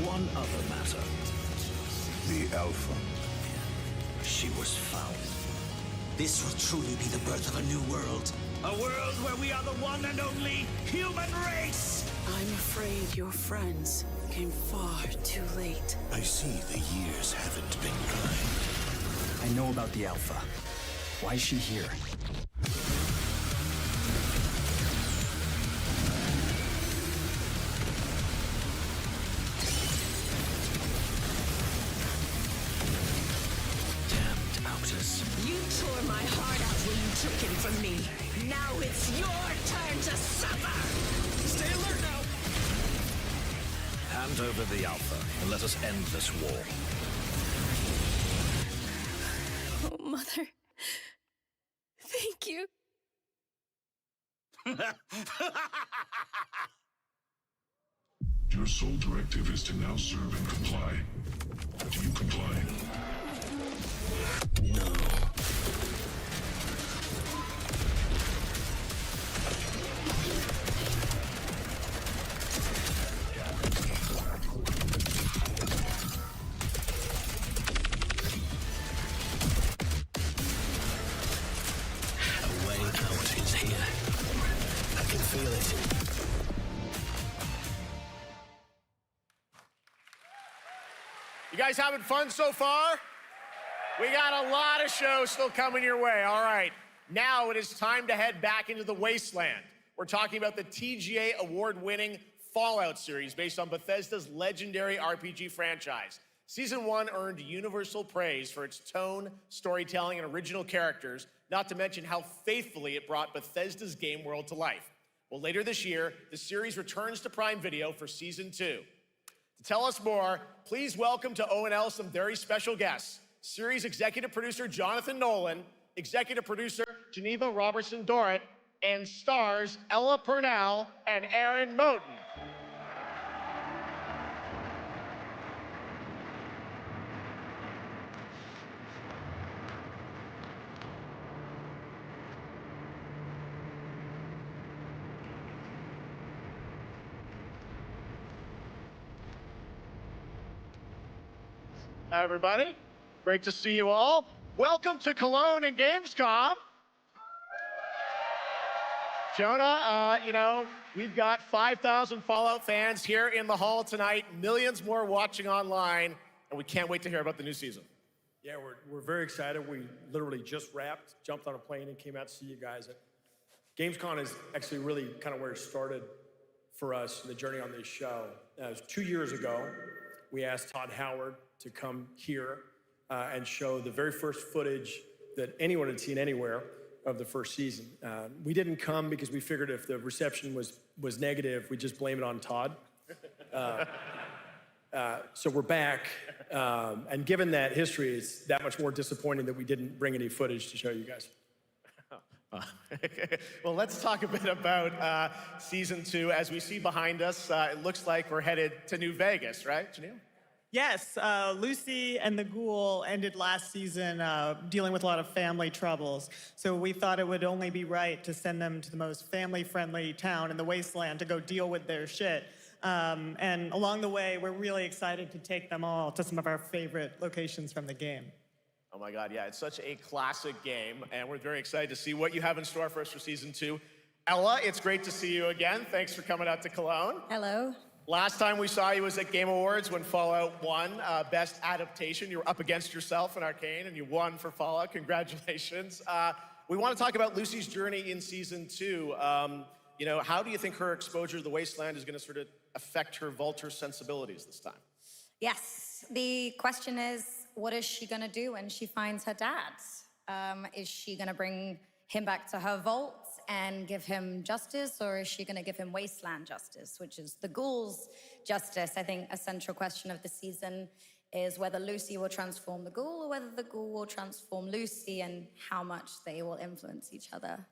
One other matter. The Alpha. She was found. This will truly be the birth of a new world. A world where we are the one and only human race! I'm afraid your friends came far too late. I see the years haven't been kind. I know about the Alpha. Why is she here? You tore my heart out when you took him from me. Now it's your turn to suffer! Stay alert now! Hand over the Alpha and let us end this war. Oh, Mother. Thank you. Your sole directive is to now serve and comply. Do you comply? No. A way out is here. I can feel it. You guys having fun so far? We got a lot of shows still coming your way. All right, now it is time to head back into the wasteland. We're talking about the TGA award-winning Fallout series based on Bethesda's legendary RPG franchise. Season 1 earned universal praise for its tone, storytelling, and original characters, not to mention how faithfully it brought Bethesda's game world to life. Well, later this year, the series returns to Prime Video for Season 2. To tell us more, please welcome to ONL some very special guests. Series executive producer Jonathan Nolan, executive producer Geneva Robertson-Dorrit, and stars Ella Purnell and Aaron Moten. Hi, everybody. Great to see you all. Welcome to Cologne and Gamescom. Jonah, you know, we've got 5,000 Fallout fans here in the hall tonight, millions more watching online, and we can't wait to hear about the new season. Yeah, we're very excited. We literally just wrapped, jumped on a plane, and came out to see you guys. Gamescom is actually really kind of where it started for us, the journey on this show. It was 2 years ago. We asked Todd Howard to come here and show the very first footage that anyone had seen anywhere of the first season. We didn't come because we figured if the reception was negative, we'd just blame it on Todd. So we're back, and given that history, it's that much more disappointing that we didn't bring any footage to show you guys. Well, let's talk a bit about season 2. As we see behind us, it looks like we're headed to New Vegas, right, Janelle? Yes, Lucy and the Ghoul ended last season dealing with a lot of family troubles. So we thought it would only be right to send them to the most family-friendly town in the wasteland to go deal with their shit. And along the way, we're really excited to take them all to some of our favorite locations from the game. Oh my God, yeah, it's such a classic game, and we're very excited to see what you have in store for us for season 2. Ella, it's great to see you again. Thanks for coming out to Cologne. Hello. Last time we saw you was at Game Awards when Fallout won Best Adaptation. You were up against yourself in Arcane, and you won for Fallout. Congratulations. We want to talk about Lucy's journey in season 2. You know, how do you think her exposure to the wasteland is going to sort of affect her Vulture sensibilities this time? Yes, the question is, what is she gonna do when she finds her dad? Is she gonna bring him back to her vault and give him justice, or is she gonna give him wasteland justice, which is the Ghoul's justice? I think a central question of the season is whether Lucy will transform the Ghoul or whether the Ghoul will transform Lucy, and how much they will influence each other.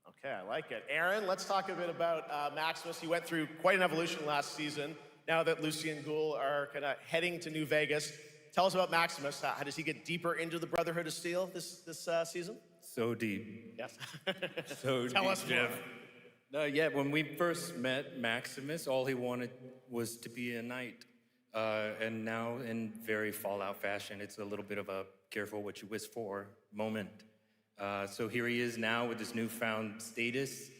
Okay, I like it. Aaron, let's talk a bit about Maximus. He went through quite an evolution last season. Now that Lucy and Ghoul are kind of heading to New Vegas, tell us about Maximus. How does he get deeper into the Brotherhood of Steel this season? So deep. Yes. So Tell deep, us more. Jeff. Yeah, when we first met Maximus, all he wanted was to be a knight. And now, in very Fallout fashion, it's a little bit of a careful what you wish for moment. So here he is now with his newfound status,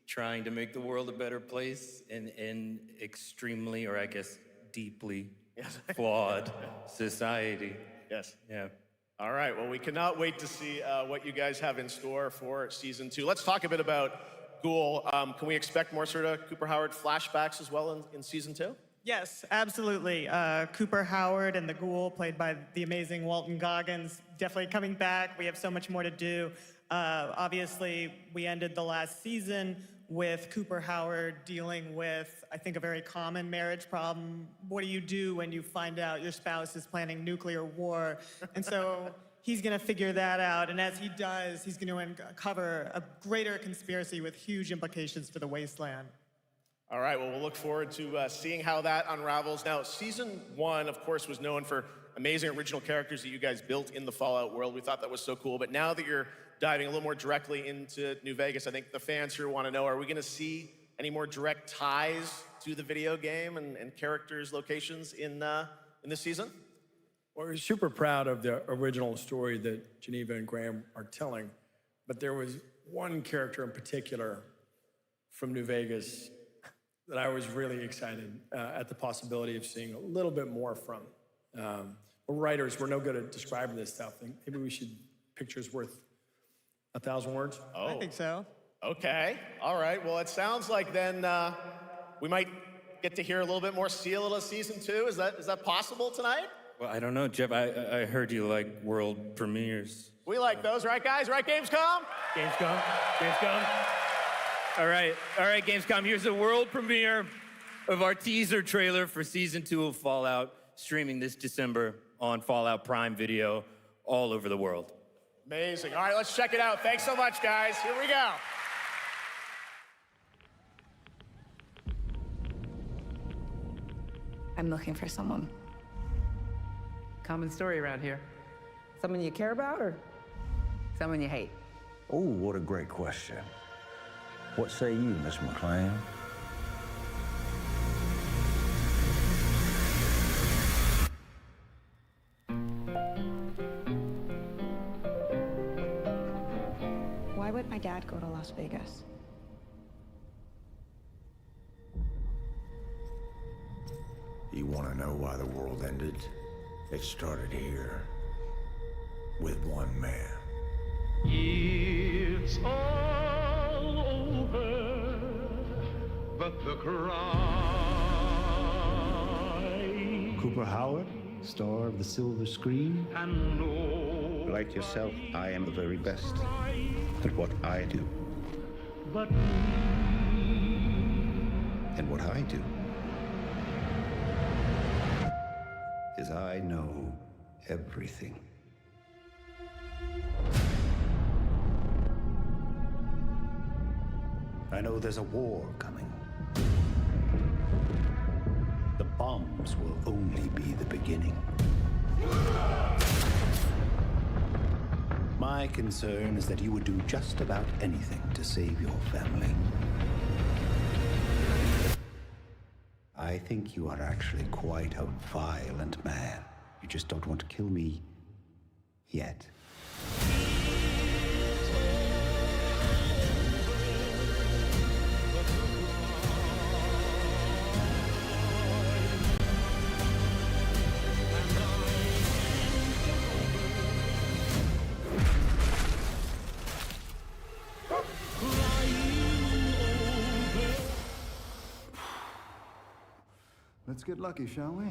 trying to make the world a better place in extremely, or I guess deeply, flawed society. Yes. Yeah. All right, well, we cannot wait to see what you guys have in store for season 2. Let's talk a bit about Ghoul. Can we expect more sort of Cooper Howard flashbacks as well in season 2? Yes, absolutely. Cooper Howard and the Ghoul, played by the amazing Walton Goggins, definitely coming back. We have so much more to do. Obviously, we ended the last season with Cooper Howard dealing with, I think, a very common marriage problem. What do you do when you find out your spouse is planning nuclear war? And so he's going to figure that out. And as he does, he's going to uncover a greater conspiracy with huge implications for the wasteland. All right, well, we'll look forward to seeing how that unravels. Now, season 1, of course, was known for amazing original characters that you guys built in the Fallout world. We thought that was so cool. But now that you're diving a little more directly into New Vegas, I think the fans here want to know, are we going to see any more direct ties to the video game and characters, locations in this season? Well, we're super proud of the original story that Geneva and Graham are telling, but there was one character in particular from New Vegas that I was really excited at the possibility of seeing a little bit more from. We're writers, we're no good at describing this stuff. Maybe we should, pictures worth 1,000 words? Oh. I think so. Okay, all right. Well, it sounds like then we might get to hear a little bit more, see a little of season 2. Is that possible tonight? Well, I don't know, Jeff. I heard you like world premieres. We like those, right, guys? Right, Gamescom? Gamescom. All right, Gamescom. Here's the world premiere of our teaser trailer for season 2 of Fallout, streaming this December on Fallout Prime Video all over the world. Amazing. All right, let's check it out. Thanks so much, guys. Here we go. I'm looking for someone. Common story around here. Someone you care about or someone you hate? Oh, what a great question. What say you, Miss McLean? Why would my dad go to Las Vegas? know why the world ended? It started here, with one man. It's all over, but the cry. Cooper Howard, star of the silver screen. And no, like yourself, I am the very best at what I do. But and what I do is I know everything. I know there's a war coming. The bombs will only be the beginning. My concern is that you would do just about anything to save your family. I think you are actually quite a violent man. You just don't want to kill me yet. Let's get lucky, shall we?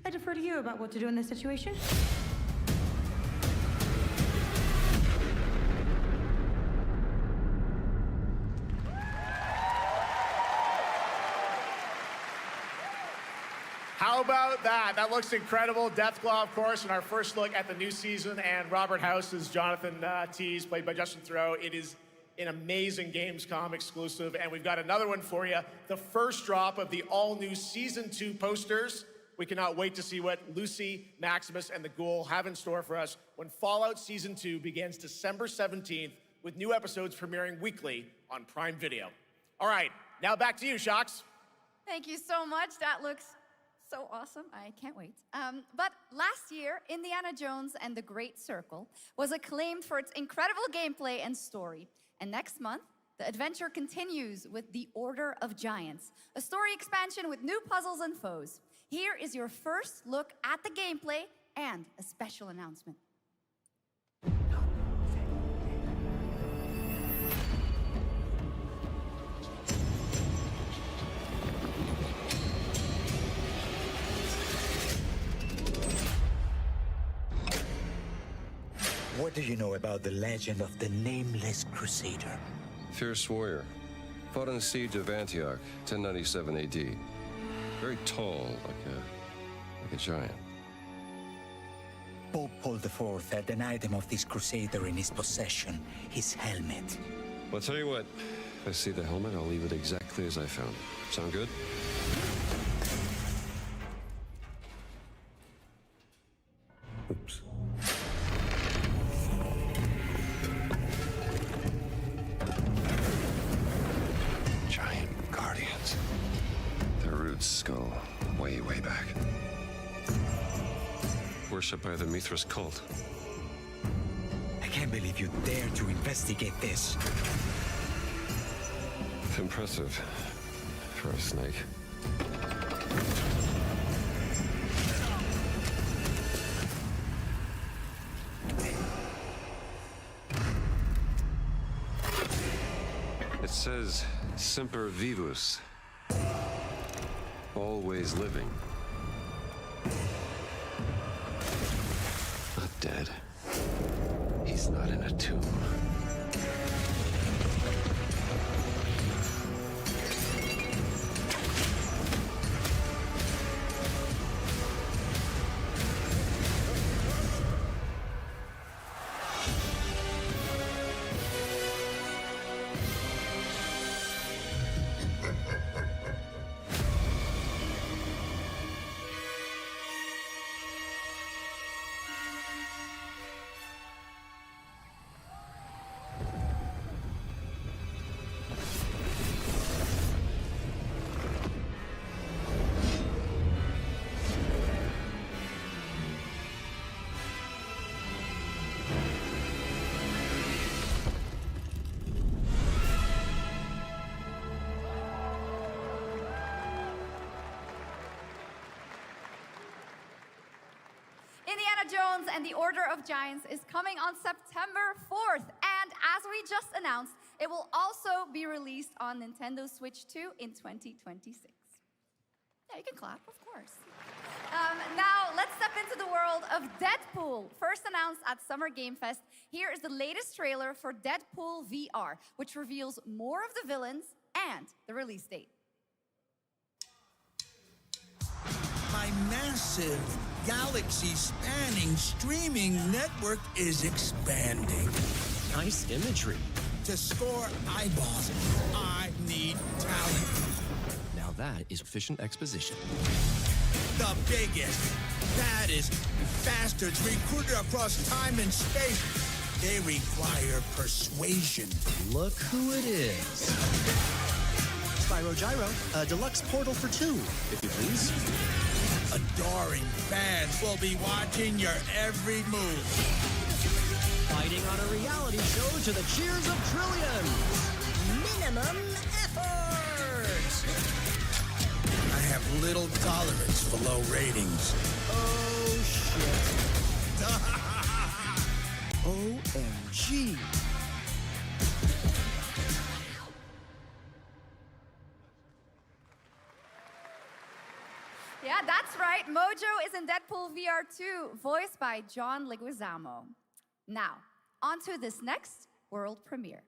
I defer to you about what to do in this situation. How about that? That looks incredible. Deathclaw, of course, in our first look at the new season, and Robert House is Jonathan Tease, played by Justin Theroux. It is an amazing Gamescom exclusive, and we've got another one for you. The first drop of the all-new Season 2 posters. We cannot wait to see what Lucy, Maximus, and the Ghoul have in store for us when Fallout Season 2 begins December 17th, with new episodes premiering weekly on Prime Video. All right, now back to you, Shox. Thank you so much. That looks so awesome. I can't wait. But last year, Indiana Jones and the Great Circle was acclaimed for its incredible gameplay and story. And next month, the adventure continues with The Order of Giants, a story expansion with new puzzles and foes. Here is your first look at the gameplay and a special announcement. What do you know about the legend of the Nameless Crusader? Fierce warrior. Fought in the siege of Antioch, 1097 AD. Very tall, like a giant. Pope Paul IV had an item of this crusader in his possession, his helmet. Well, I'll tell you what. If I see the helmet, I'll leave it exactly as I found it. Sound good? Oops. Giant guardians. Their roots go way, way back. Worshipped by the Mithras cult. I can't believe you dare to investigate this. Impressive for a snake. It says Semper Vivus. Always living. Not dead. He's not in a tomb. Indiana Jones and the Order of Giants is coming on September 4th. And as we just announced, it will also be released on Nintendo Switch 2 in 2026. Yeah, you can clap, of course. Now, let's step into the world of Deadpool. First announced at Summer Game Fest, here is the latest trailer for Deadpool VR, which reveals more of the villains and the release date. My massive, galaxy-spanning streaming network is expanding. Nice imagery. To score eyeballs, I need talent. Now that is efficient exposition. The biggest, baddest bastards recruited across time and space. They require persuasion. Look who it is. Spyro Gyro, a deluxe portal for 2, if you please. Adoring fans will be watching your every move. Fighting on a reality show to the cheers of trillions. Minimum effort. I have little tolerance for low ratings. Oh, shit. OMG. Yeah, that's right. Mojo is in Deadpool VR 2, voiced by John Leguizamo. Now, on to this next world premiere.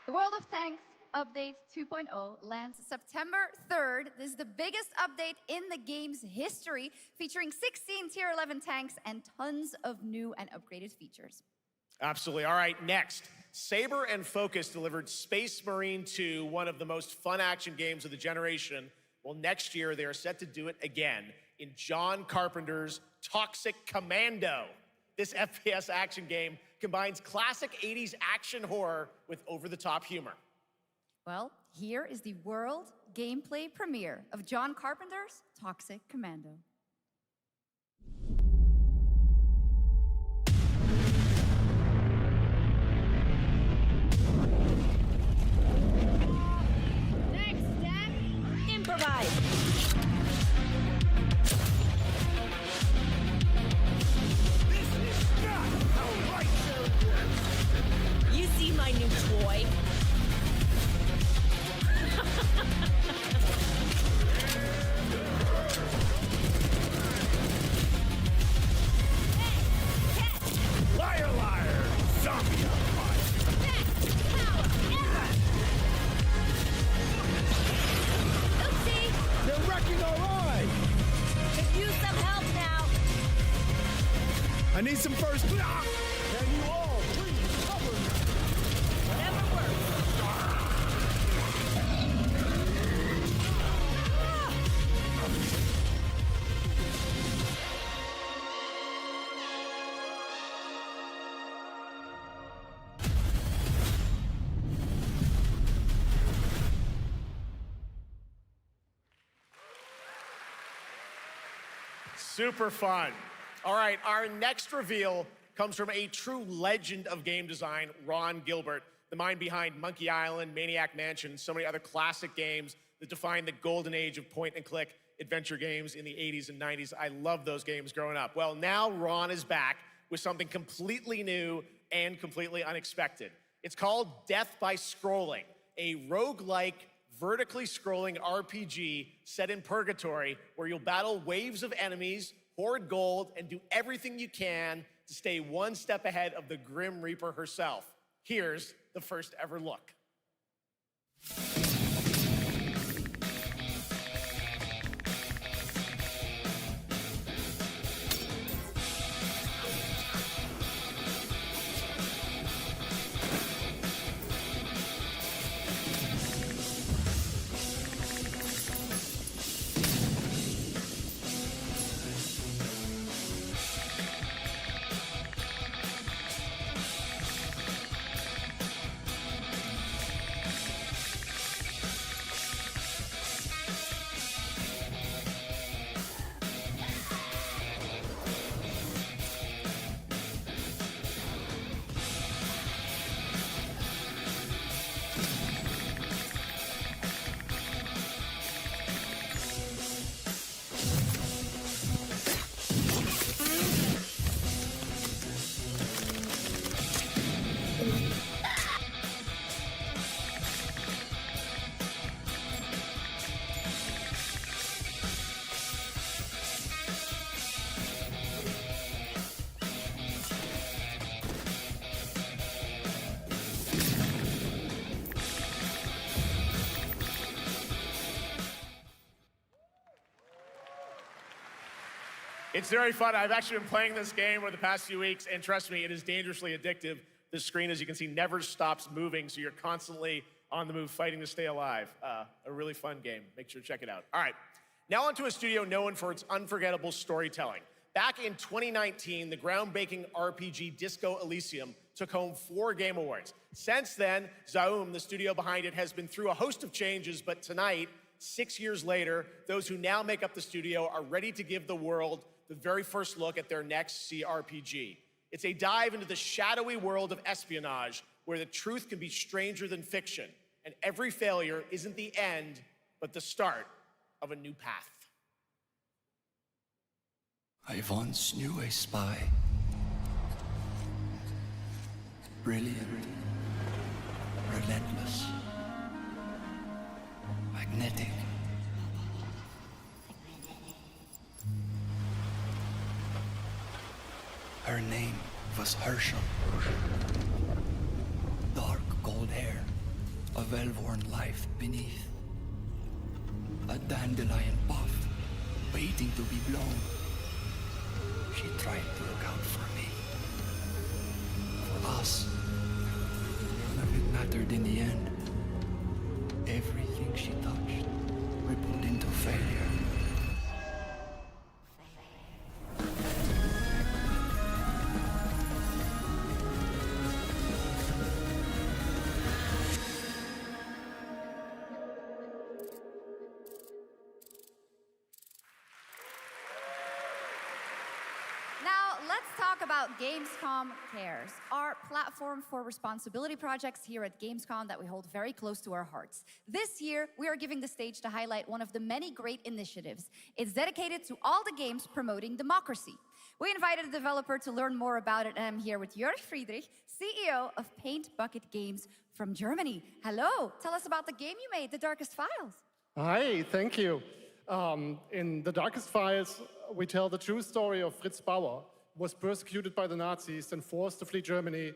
The World of Tanks Update 2.0 lands September 3rd. This is the biggest update in the game's history, featuring 16 Tier 11 tanks and tons of new and upgraded features. Absolutely. All right, next. Saber and Focus delivered Space Marine 2, one of the most fun action games of the generation. Well, next year, they are set to do it again in John Carpenter's Toxic Commando. This FPS action game combines classic 80s action horror with over-the-top humor. Well, here is the world gameplay premiere of John Carpenter's Toxic Commando. Next step, improvise. You see my new toy? Liar, liar! Zombie Oopsie! They're wrecking our ride! Could use some help now. I need some first. Can you all please cover me? Whatever works. Super fun. All right, our next reveal comes from a true legend of game design, Ron Gilbert, the mind behind Monkey Island, Maniac Mansion, and so many other classic games that defined the golden age of point-and-click adventure games in the 80s and 90s. I loved those games growing up. Well, now Ron is back with something completely new and completely unexpected. It's called Death by Scrolling, a roguelike, vertically scrolling RPG set in purgatory where you'll battle waves of enemies, hoard gold, and do everything you can to stay one step ahead of the Grim Reaper herself. Here's the first ever look. It's very fun. I've actually been playing this game over the past few weeks, and trust me, it is dangerously addictive. The screen, as you can see, never stops moving, so you're constantly on the move fighting to stay alive. A really fun game. Make sure to check it out. All right, now onto a studio known for its unforgettable storytelling. Back in 2019, the groundbreaking RPG Disco Elysium took home 4 Game Awards. Since then, Zaum, the studio behind it, has been through a host of changes, but tonight, 6 years later, those who now make up the studio are ready to give the world the very first look at their next CRPG. It's a dive into the shadowy world of espionage, where the truth can be stranger than fiction, and every failure isn't the end, but the start of a new path. I once knew a spy. Brilliant, relentless, magnetic. Her name was Herschel. Dark gold hair, a well-worn life beneath. A dandelion puff, waiting to be blown. She tried to look out for me. For us. None of it mattered in the end. Everything she touched rippled into failure. Gamescom Cares, our platform for responsibility projects here at Gamescom that we hold very close to our hearts. This year, we are giving the stage to highlight one of the many great initiatives. It's dedicated to all the games promoting democracy. We invited a developer to learn more about it, and I'm here with Jörg Friedrich, CEO of Paint Bucket Games from Germany. Hello, tell us about the game you made, The Darkest Files. Hi, thank you. In The Darkest Files, we tell the true story of Fritz Bauer, was persecuted by the Nazis and forced to flee Germany,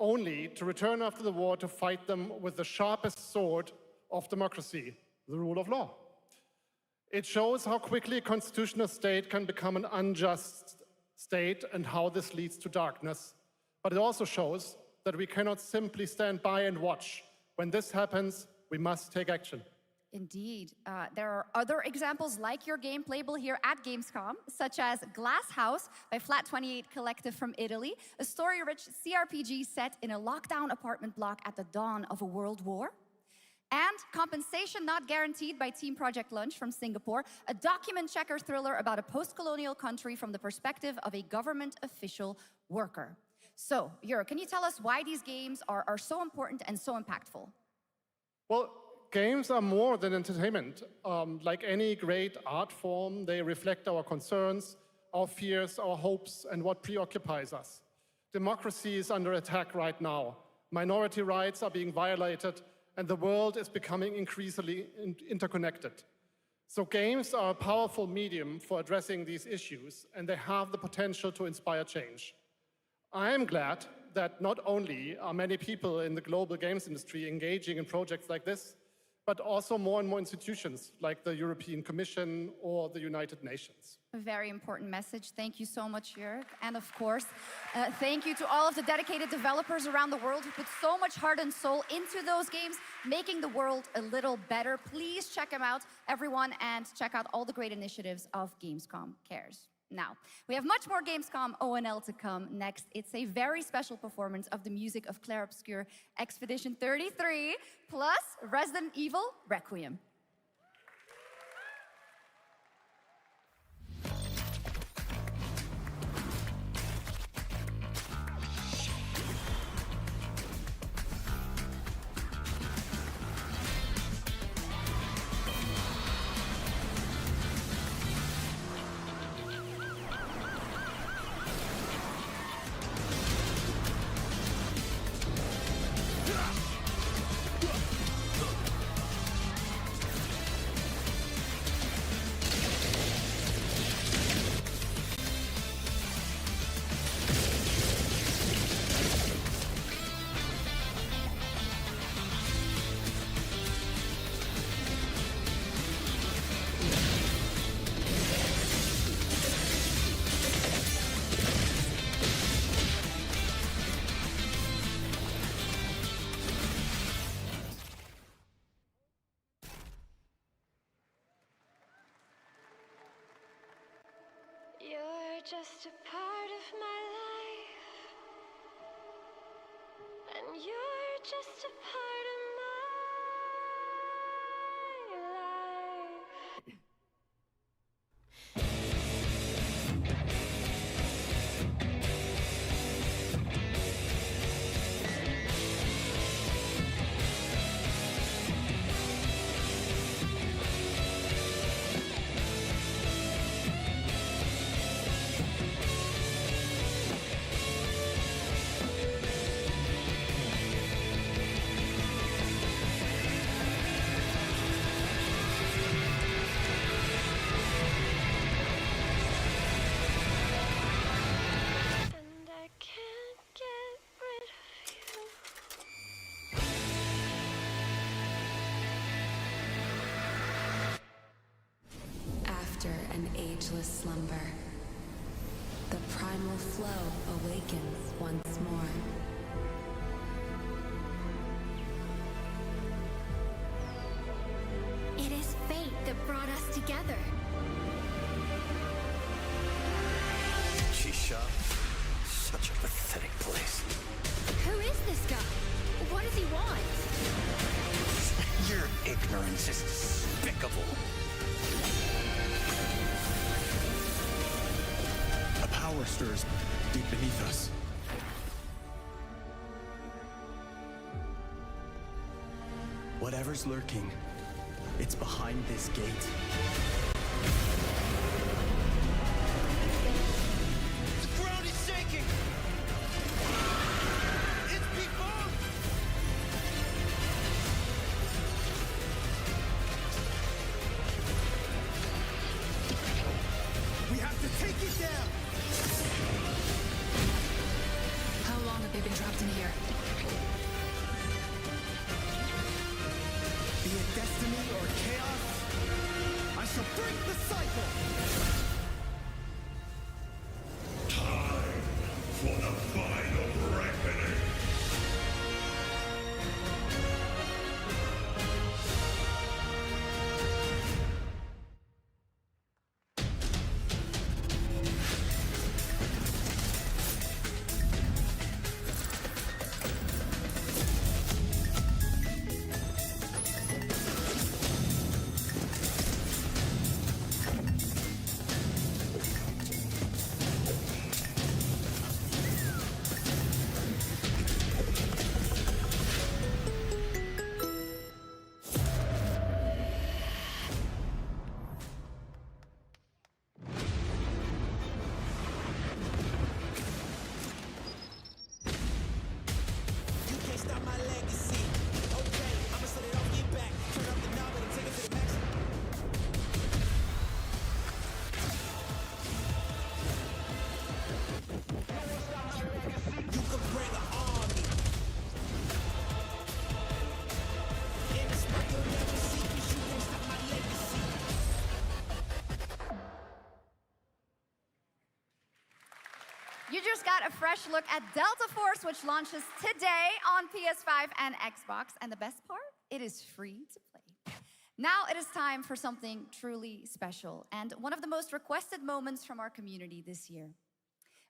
only to return after the war to fight them with the sharpest sword of democracy, the rule of law. It shows how quickly a constitutional state can become an unjust state and how this leads to darkness. But it also shows that we cannot simply stand by and watch. When this happens, we must take action. Indeed. There are other examples like your game playable here at Gamescom, such as Glass House by Flat 28 Collective from Italy, a story-rich CRPG set in a lockdown apartment block at the dawn of a world war. And Compensation Not Guaranteed by Team Project Lunch from Singapore, a document checker thriller about a post-colonial country from the perspective of a government official worker. So, Jur, can you tell us why these games are so important and so impactful? Well, games are more than entertainment. Like any great art form, they reflect our concerns, our fears, our hopes, and what preoccupies us. Democracy is under attack right now. Minority rights are being violated, and the world is becoming increasingly interconnected. So games are a powerful medium for addressing these issues, and they have the potential to inspire change. I am glad that not only are many people in the global games industry engaging in projects like this, but also more and more institutions like the European Commission or the United Nations. A very important message. Thank you so much, Jörg. And of course, thank you to all of the dedicated developers around the world who put so much heart and soul into those games, making the world a little better. Please check them out, everyone, and check out all the great initiatives of Gamescom Cares. Now, we have much more Gamescom ONL to come next. It's a very special performance of the music of Clair Obscur Expedition 33, plus Resident Evil Requiem. You're just a part of my life, and you're just a part of my life. After an ageless slumber, the primal flow awakens once more. It is fate that brought us together. Shisha, such a pathetic place. Who is this guy? What does he want? Your ignorance is despicable. A power stirs deep beneath us. Whatever's lurking, it's behind this gate. The ground is shaking! It's people! We have to take it down! How long have they been trapped in here? Be it destiny or chaos, I shall break the cycle! Time for the final reckoning. just got a fresh look at Delta Force, which launches today on PS5 and Xbox. And the best part, it is free to play. Now it is time for something truly special and one of the most requested moments from our community this year.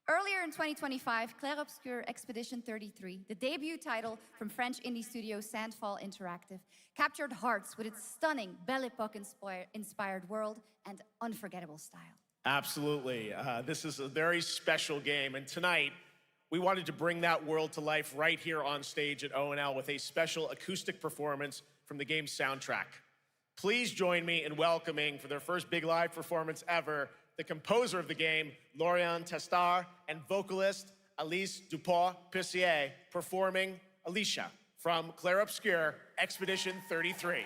Earlier in 2025, Clair Obscur Expedition 33, the debut title from French indie studio Sandfall Interactive, captured hearts with its stunning Belle Epoque-inspired world and unforgettable style. Absolutely. This is a very special game, and tonight we wanted to bring that world to life right here on stage at ONL with a special acoustic performance from the game's soundtrack. Please join me in welcoming, for their first big live performance ever, the composer of the game, Laurent Testard, and vocalist Alice Dupont-Puissier, performing Alicia from Clair Obscur Expedition 33.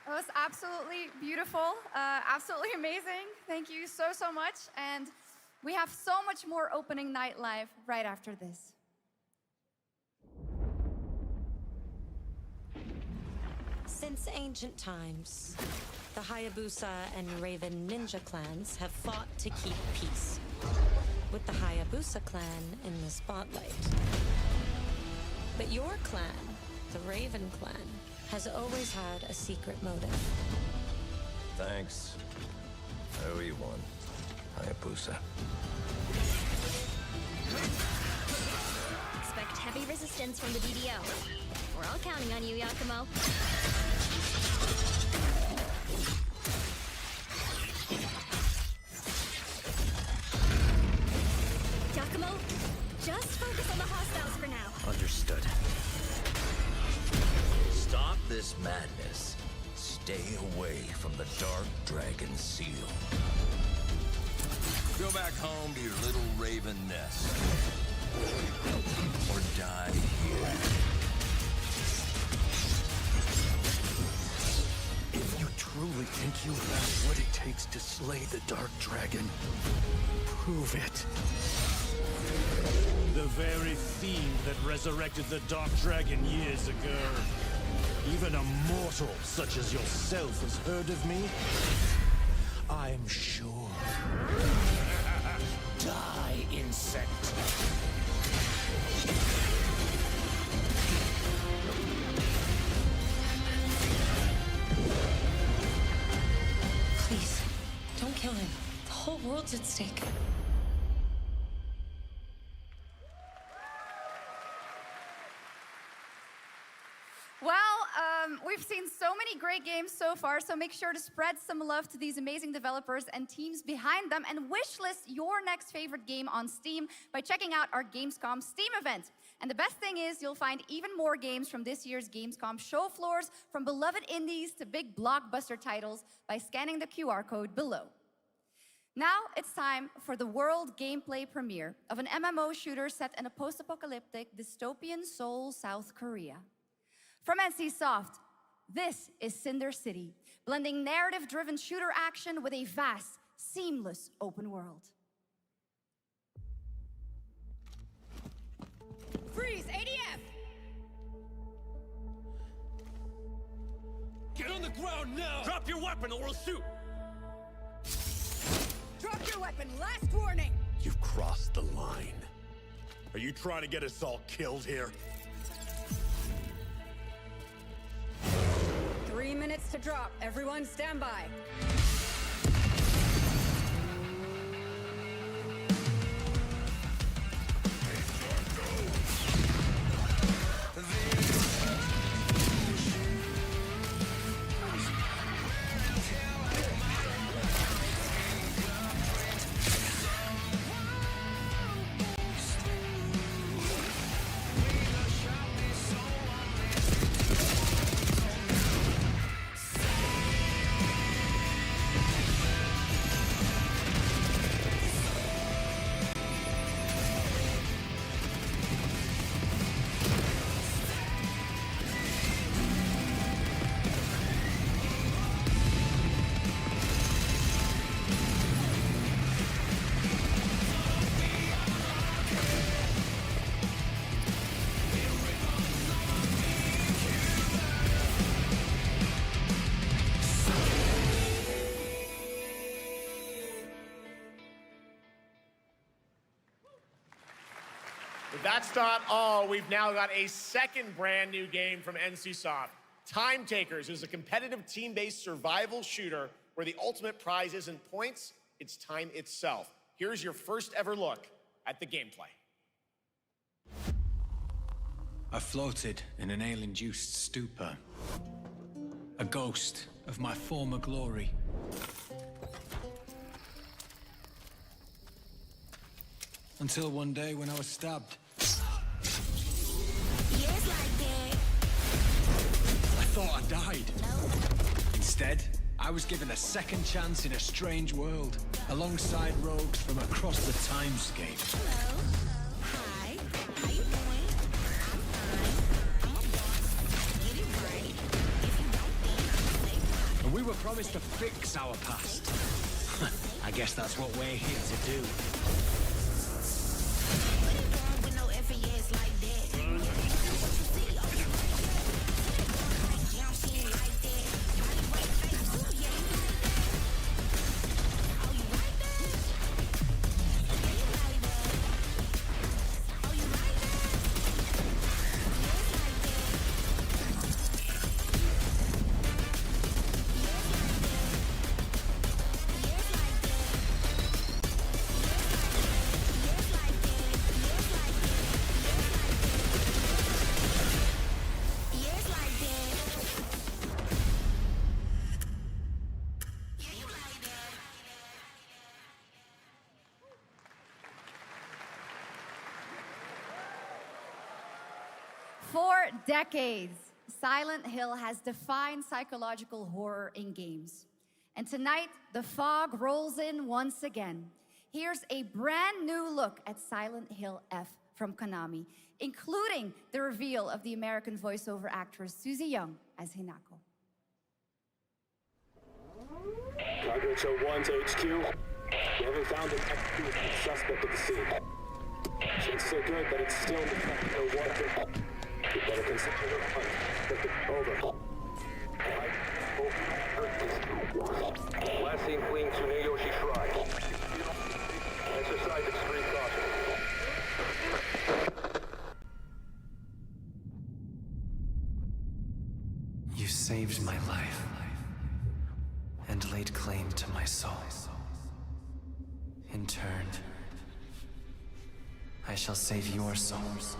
It was absolutely beautiful, absolutely amazing. Thank you so, so much. And we have so much more opening night live right after this. Since ancient times, the Hayabusa and Raven ninja clans have fought to keep peace, with the Hayabusa clan in the spotlight. But your clan, the Raven clan, has always had a secret motive. Thanks. I owe you one, Hayabusa. Expect heavy resistance from the DDO. We're all counting on you, Yakumo. Yakumo, just focus on the hostiles for now. Understood. Stop this madness. Stay away from the Dark Dragon Seal. Go back home to your little raven nest. Or die here. If you truly think you have what it takes to slay the Dark Dragon, prove it. The very fiend that resurrected the Dark Dragon years ago. Even a mortal such as yourself has heard of me? I'm sure. Die, insect. Please, don't kill him. The whole world's at stake. Well, we've seen so many great games so far, so make sure to spread some love to these amazing developers and teams behind them, and wishlist your next favorite game on Steam by checking out our Gamescom Steam event. And the best thing is you'll find even more games from this year's Gamescom show floors, from beloved indies to big blockbuster titles, by scanning the QR code below. Now it's time for the world gameplay premiere of an MMO shooter set in a post-apocalyptic dystopian Seoul, South Korea. From NCSoft, this is Cinder City, blending narrative-driven shooter action with a vast, seamless open world. Freeze, ADF! Get on the ground now! Drop your weapon or we'll shoot! Drop your weapon, last warning! You've crossed the line. Are you trying to get us all killed here? 3 minutes to drop. Everyone stand by. But that's not all. We've now got a second brand new game from NCSoft. Time Takers is a competitive team-based survival shooter where the ultimate prize isn't points, it's time itself. Here's your first ever look at the gameplay. I floated in an ale-induced stupor, a ghost of my former glory. Until one day when I was stabbed. I thought I died. Instead, I was given a second chance in a strange world, alongside rogues from across the timescape. Hello. Hi. How you doing? I'm fine. Get it right. If you don't think, And we were promised to fix our past. I guess that's what we're here to do. with no effort, yeah, it's like that. For decades, Silent Hill has defined psychological horror in games. And tonight, the fog rolls in once again. Here's a brand new look at Silent Hill F from Konami, including the reveal of the American voiceover actress Susie Young as Hinako. Cargo 1 to HQ. We haven't found an active suspect at the scene. Chances are good that it's still in the You better consider the hunt. Over. Last seen fleeing Tsuneyoshi Shrine. Exercise extreme caution. You saved my life and laid claim to my soul. In turn, I shall save your souls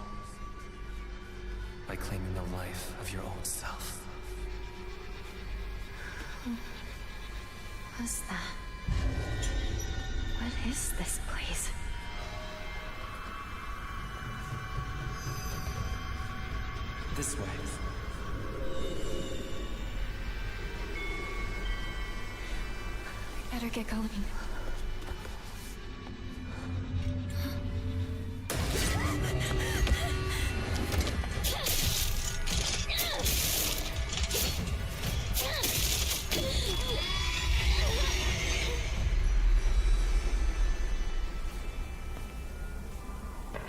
by claiming the life of your own self. Who was that? What is this place? This way. We better get going.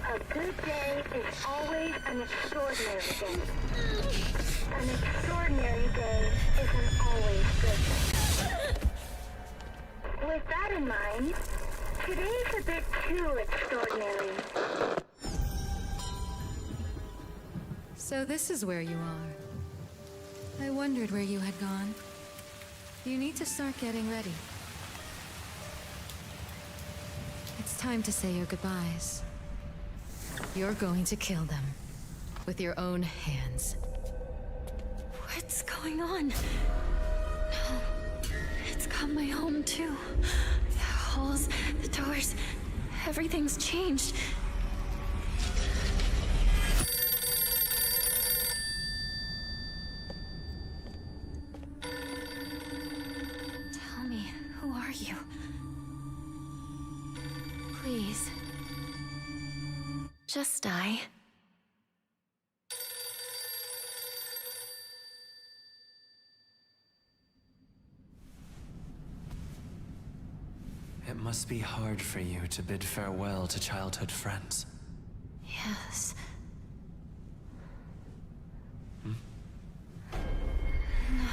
A good day is always an extraordinary day. An extraordinary day isn't always good. With that in mind, today's a bit too extraordinary. So this is where you are. I wondered where you had gone. You need to start getting ready. It's time to say your goodbyes. You're going to kill them with your own hands. What's going on? No. It's got my home too. The halls, the doors, everything's changed. Tell me, who are you? Please. Just die. It must be hard for you to bid farewell to childhood friends. Yes. Hmm? No.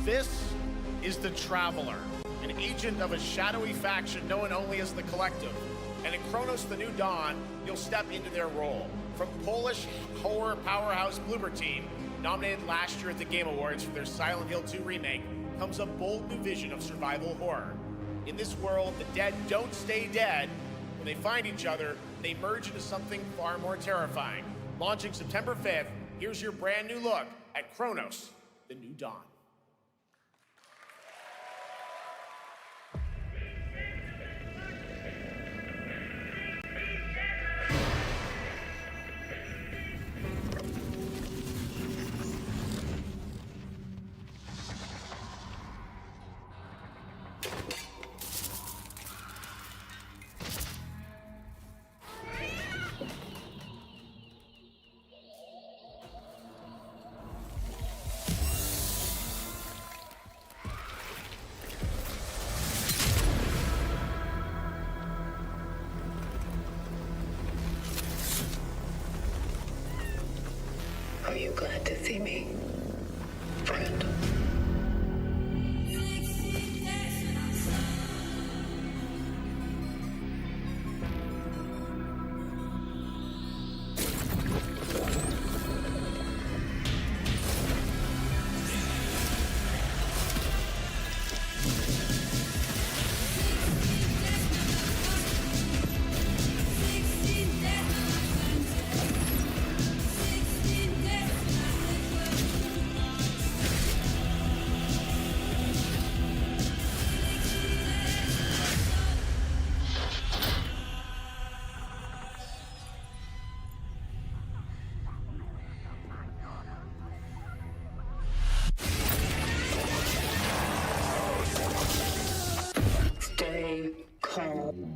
This is the Traveler, an agent of a shadowy faction known only as the Collective. And in Chronos the New Dawn, you'll step into their role. From Polish horror powerhouse Bloober Team, nominated last year at the Game Awards for their Silent Hill 2 remake, comes a bold new vision of survival horror. In this world, the dead don't stay dead. When they find each other, they merge into something far more terrifying. Launching September 5th, here's your brand new look at Kronos, The New Dawn. Are you glad to see me, friend? Stay calm.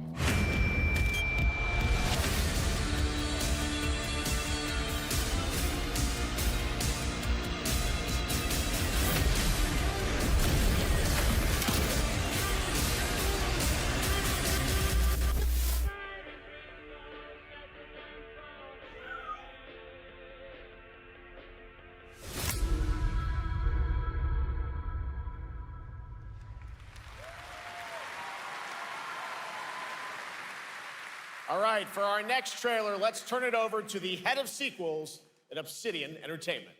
All right, for our next trailer, let's turn it over to the head of sequels at Obsidian Entertainment.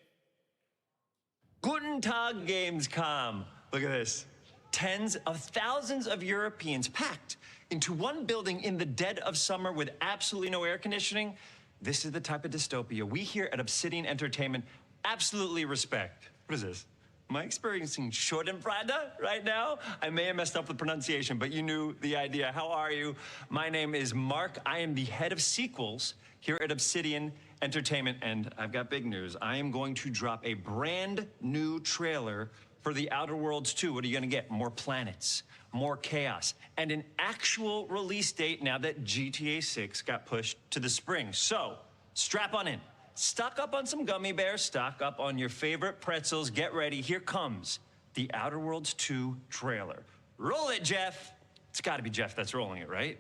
Guten Tag, Gamescom. Look at this. Tens of thousands of Europeans packed into one building in the dead of summer with absolutely no air conditioning. This is the type of dystopia we here at Obsidian Entertainment absolutely respect. What is this? Am I experiencing Schadenfreude right now? I may have messed up the pronunciation, but you knew the idea. How are you? My name is Mark. I am the head of sequels here at Obsidian Entertainment, and I've got big news. I am going to drop a brand new trailer for The Outer Worlds 2. What are you gonna get? More planets, more chaos, and an actual release date now that GTA 6 got pushed to the spring. So, strap on in. Stock up on some gummy bears, stock up on your favorite pretzels. Get ready, here comes The Outer Worlds 2 trailer. Roll it, Jeff. It's gotta be Jeff that's rolling it, right?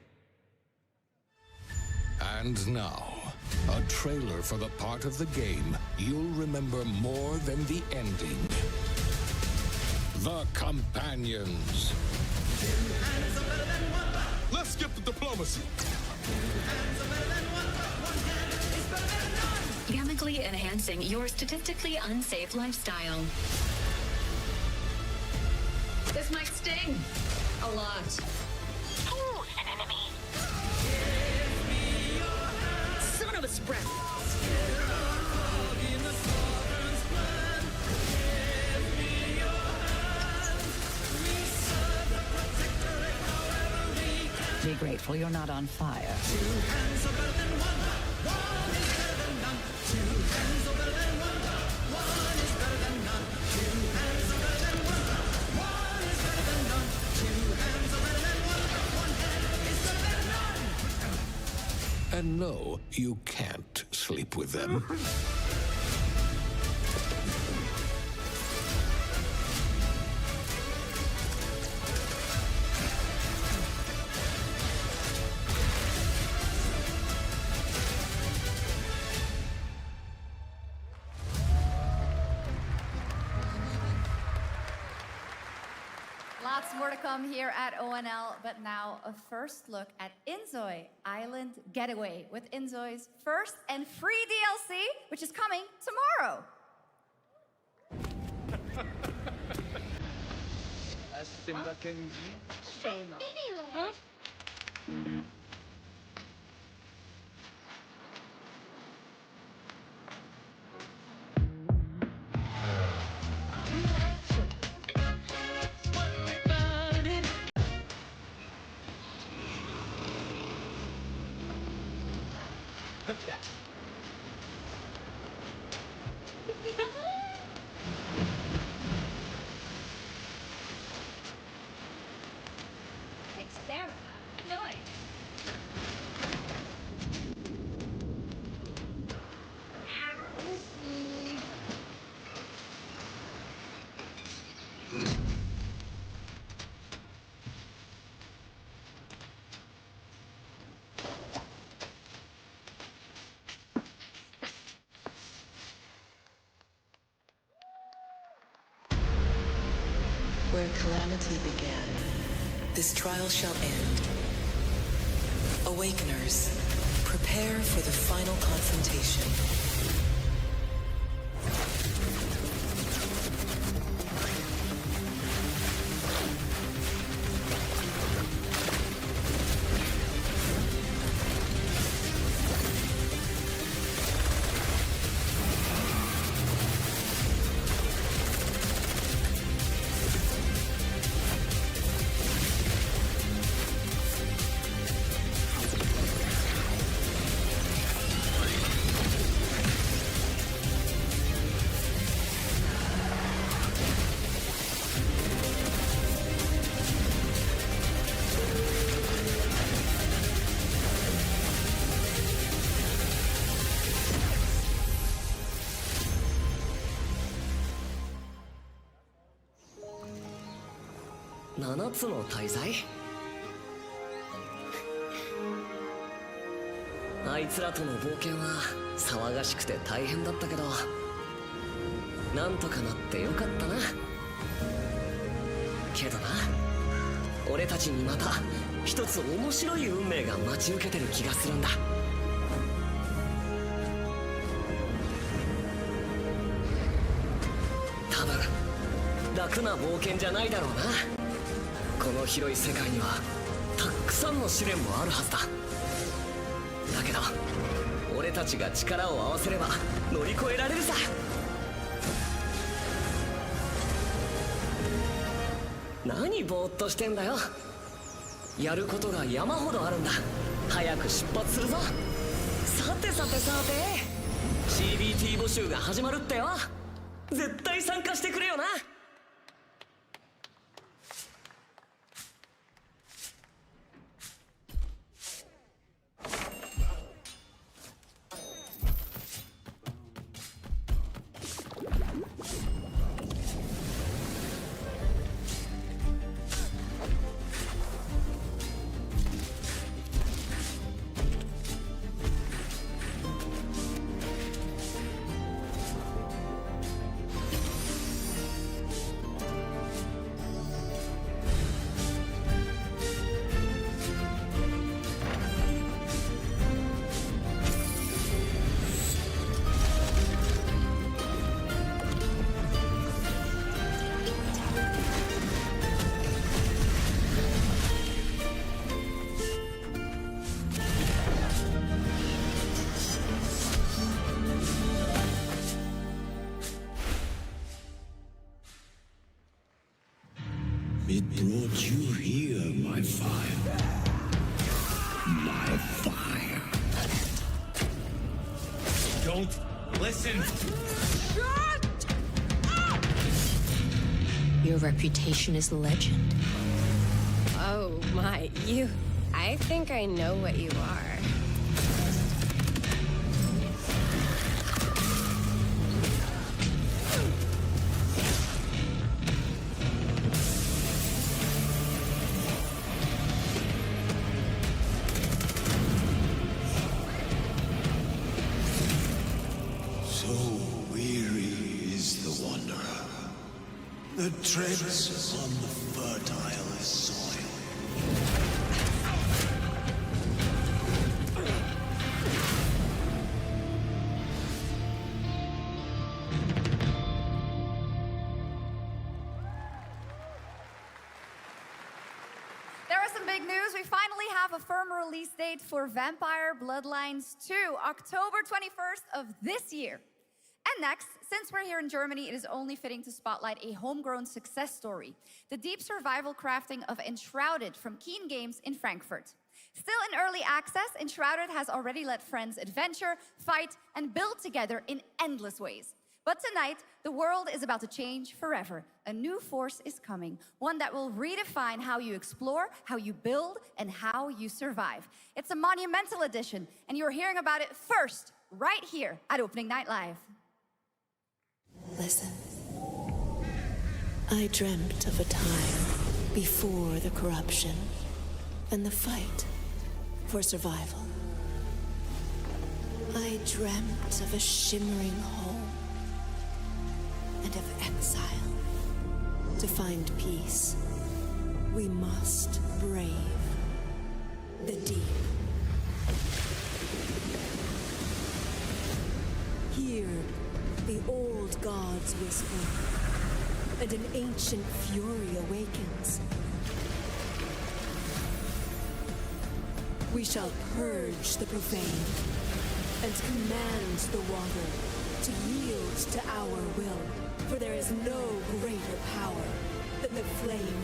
And now, a trailer for the part of the game you'll remember more than the ending. The Companions. Let's skip the diplomacy. Chemically enhancing your statistically unsafe lifestyle. This might sting a lot. Ooh, an enemy. Son of a spread. Be grateful you're not on fire. And no, you can't sleep with them. Lots more to come here at ONL, but now a first look at Inzoi Island Getaway with Inzoi's first and free DLC, which is coming tomorrow. Huh? Where calamity began, this trial shall end. Awakeners, prepare for the final confrontation.7つの大罪？あいつらとの冒険は騒がしくて大変だったけど、なんとかなってよかったな。けどな、俺たちにまた一つ面白い運命が待ち受けてる気がするんだ。多分楽な冒険じゃないだろうな。この広い世界にはたくさんの試練もあるはずだ。だけど俺たちが力を合わせれば乗り越えられるさ。何ぼーっとしてんだよ。やることが山ほどあるんだ。早く出発するぞ。さてさてさて、 CBT 募集が始まるってよ。絶対参加してくれよな。It brought you here, my fire. My fire. Don't listen. Shut up! Your reputation is legend. Oh my, you... I think I know what you are. The treads on the fertile soil. There was some big news. We finally have a firm release date for Vampire Bloodlines 2, October 21st of this year. And next, since we're here in Germany, it is only fitting to spotlight a homegrown success story, the deep survival crafting of Enshrouded from Keen Games in Frankfurt. Still in early access, Enshrouded has already let friends adventure, fight, and build together in endless ways. But tonight, the world is about to change forever. A new force is coming, one that will redefine how you explore, how you build, and how you survive. It's a monumental edition, and you're hearing about it first, right here at Opening Night Live. Listen. I dreamt of a time before the corruption and the fight for survival. I dreamt of a shimmering home and of exile. To find peace, we must brave the deep. Hear the old gods whisper, and an ancient fury awakens. We shall purge the profane and command the water to yield to our will, for there is no greater power than the flame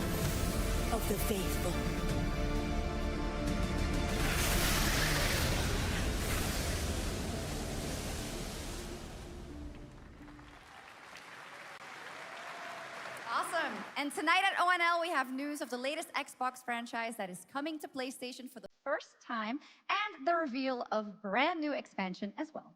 of the faithful. Awesome. And tonight at ONL, we have news of the latest Xbox franchise that is coming to PlayStation for the first time, and the reveal of brand new expansion as well.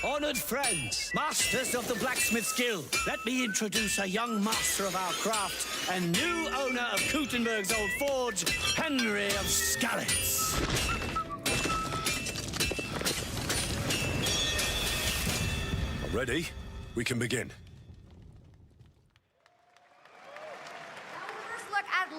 Honored friends, masters of the blacksmith's guild, let me introduce a young master of our craft and new owner of Kutenberg's old forge, Henry of Skalitz. Ready? We can begin.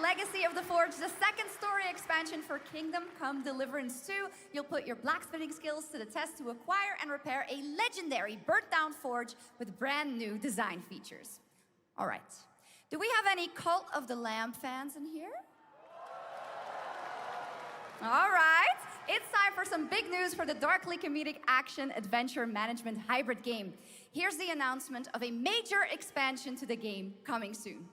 Legacy of the Forge, the second story expansion for Kingdom Come Deliverance 2. You'll put your blacksmithing skills to the test to acquire and repair a legendary burnt-down forge with brand new design features. All right. Do we have any Cult of the Lamb fans in here? All right. It's time for some big news for the darkly comedic action adventure management hybrid game. Here's the announcement of a major expansion to the game coming soon.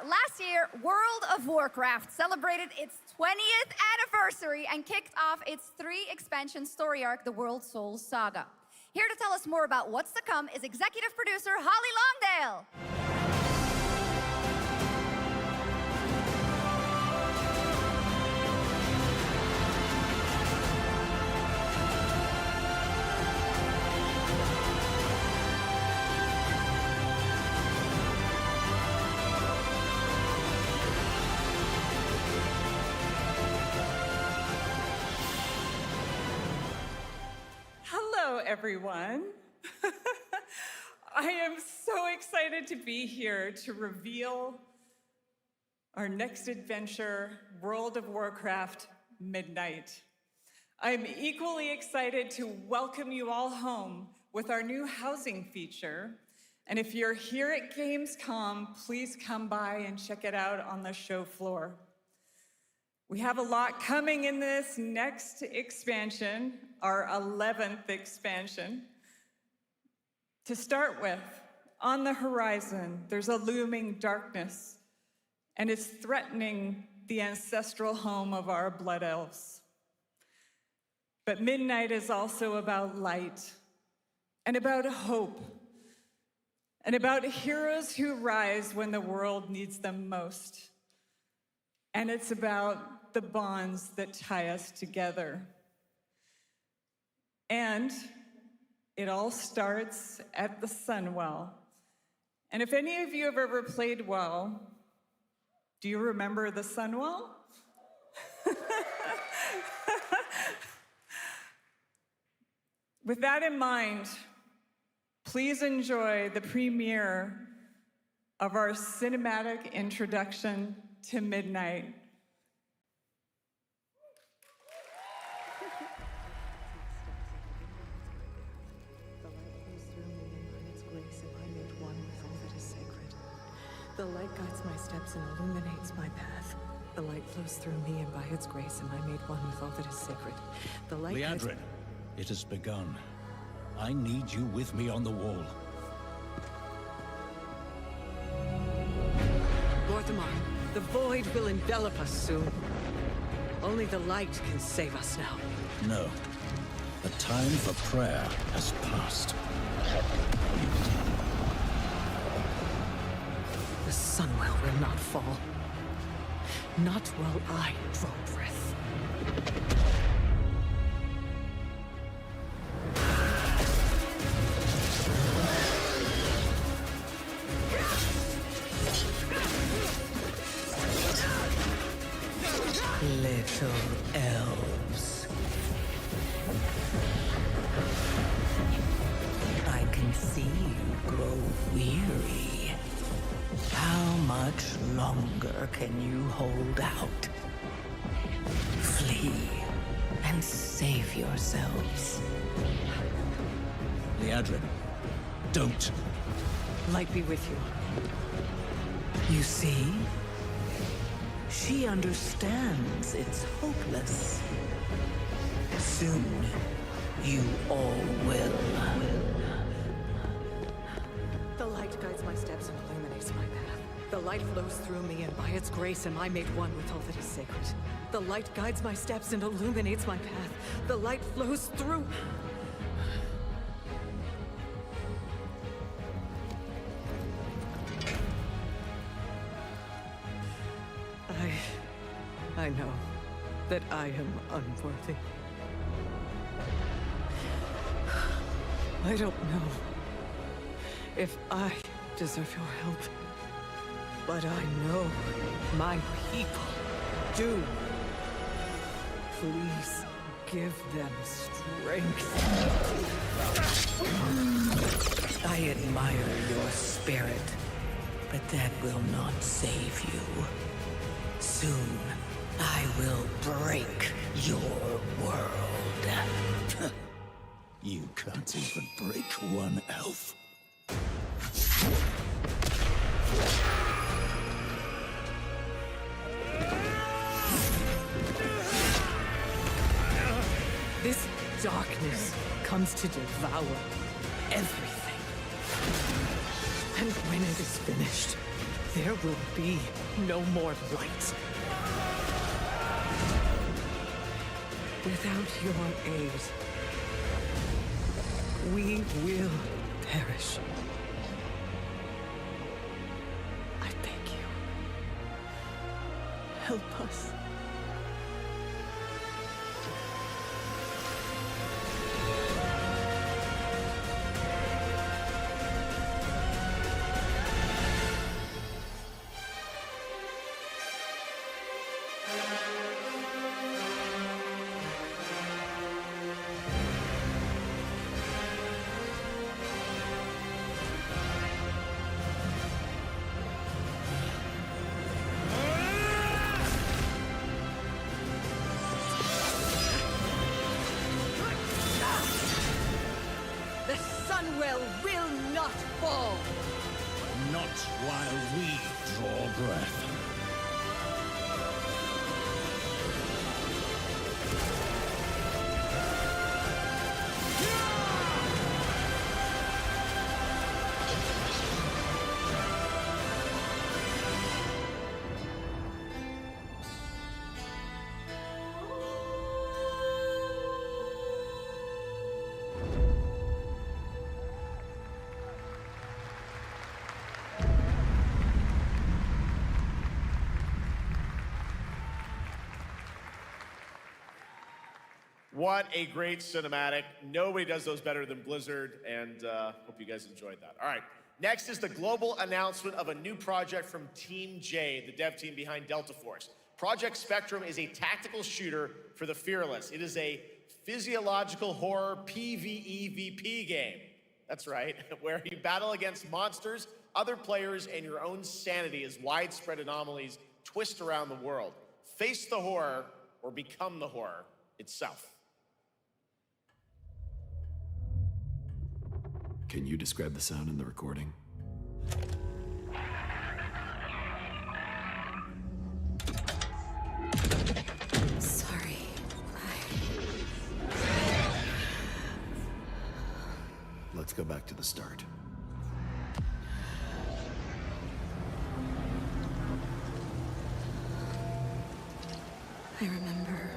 last year, World of Warcraft celebrated its 20th anniversary and kicked off its 3-expansion story arc, the World Souls Saga. Here to tell us more about what's to come is executive producer Holly Longdale. Hello, everyone. I am so excited to be here to reveal our next adventure, World of Warcraft Midnight. I'm equally excited to welcome you all home with our new housing feature. And if you're here at Gamescom, please come by and check it out on the show floor. We have a lot coming in this next expansion, our 11th expansion. To start with, on the horizon, there's a looming darkness, and it's threatening the ancestral home of our blood elves. But Midnight is also about light, and about hope, and about heroes who rise when the world needs them most. And it's about the bonds that tie us together. And it all starts at the Sunwell. And if any of you have ever played WoW, do you remember the Sunwell? With that in mind, please enjoy the premiere of our cinematic introduction to Midnight. The light guides my steps and illuminates my path. The light flows through me, and by its grace am I made one with all that is sacred. The light Liadrin, it has begun. I need you with me on the wall. Gorthamar, the void will envelop us soon. Only the light can save us now. No. The time for prayer has passed. The Sunwell will not fall. Not while I draw breath. Little elves. I can see you grow weary. How much longer can you hold out? Flee and save yourselves. Liadrin, don't. Light be with you. You see? She understands it's hopeless. Soon, you all will. The light guides my steps and illuminates my path. The light flows through me, and by its grace am I made one with all that is sacred. The light guides my steps and illuminates my path. The light flows through... I know that I am unworthy. I don't know if I deserve your help, but I know my people do. Please give them strength. I admire your spirit, but that will not save you. Soon, I will break your world. You can't even break one elf. This darkness comes to devour everything. And when it is finished, There will be no more light. Without your aid, we will perish. I beg you, help us. The Sunwell will not fall! Not while we draw breath. What a great cinematic. Nobody does those better than Blizzard, and hope you guys enjoyed that. All right, next is the global announcement of a new project from Team J, the dev team behind Delta Force. Project Spectrum is a tactical shooter for the fearless. It is a physiological horror PvEVP game. That's right, where you battle against monsters, other players, and your own sanity as widespread anomalies twist around the world. Face the horror or become the horror itself. Can you describe the sound in the recording? Sorry. Let's go back to the start. I remember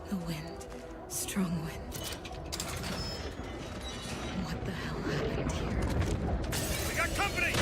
the wind, strong wind. What the hell happened here? We got company!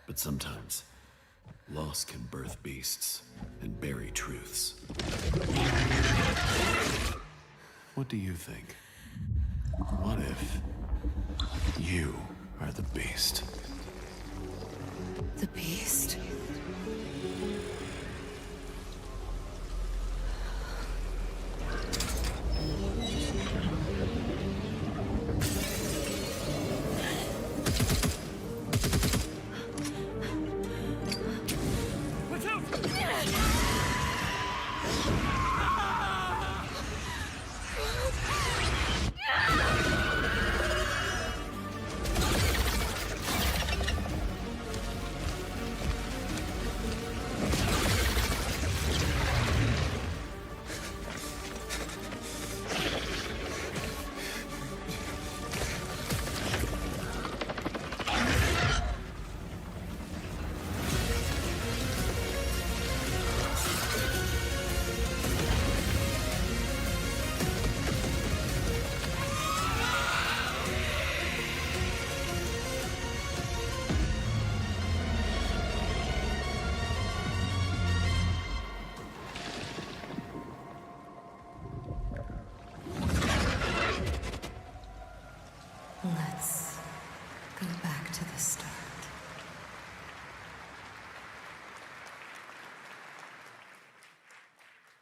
But sometimes, loss can birth beasts and bury truths. What do you think? What if you are the beast? The beast?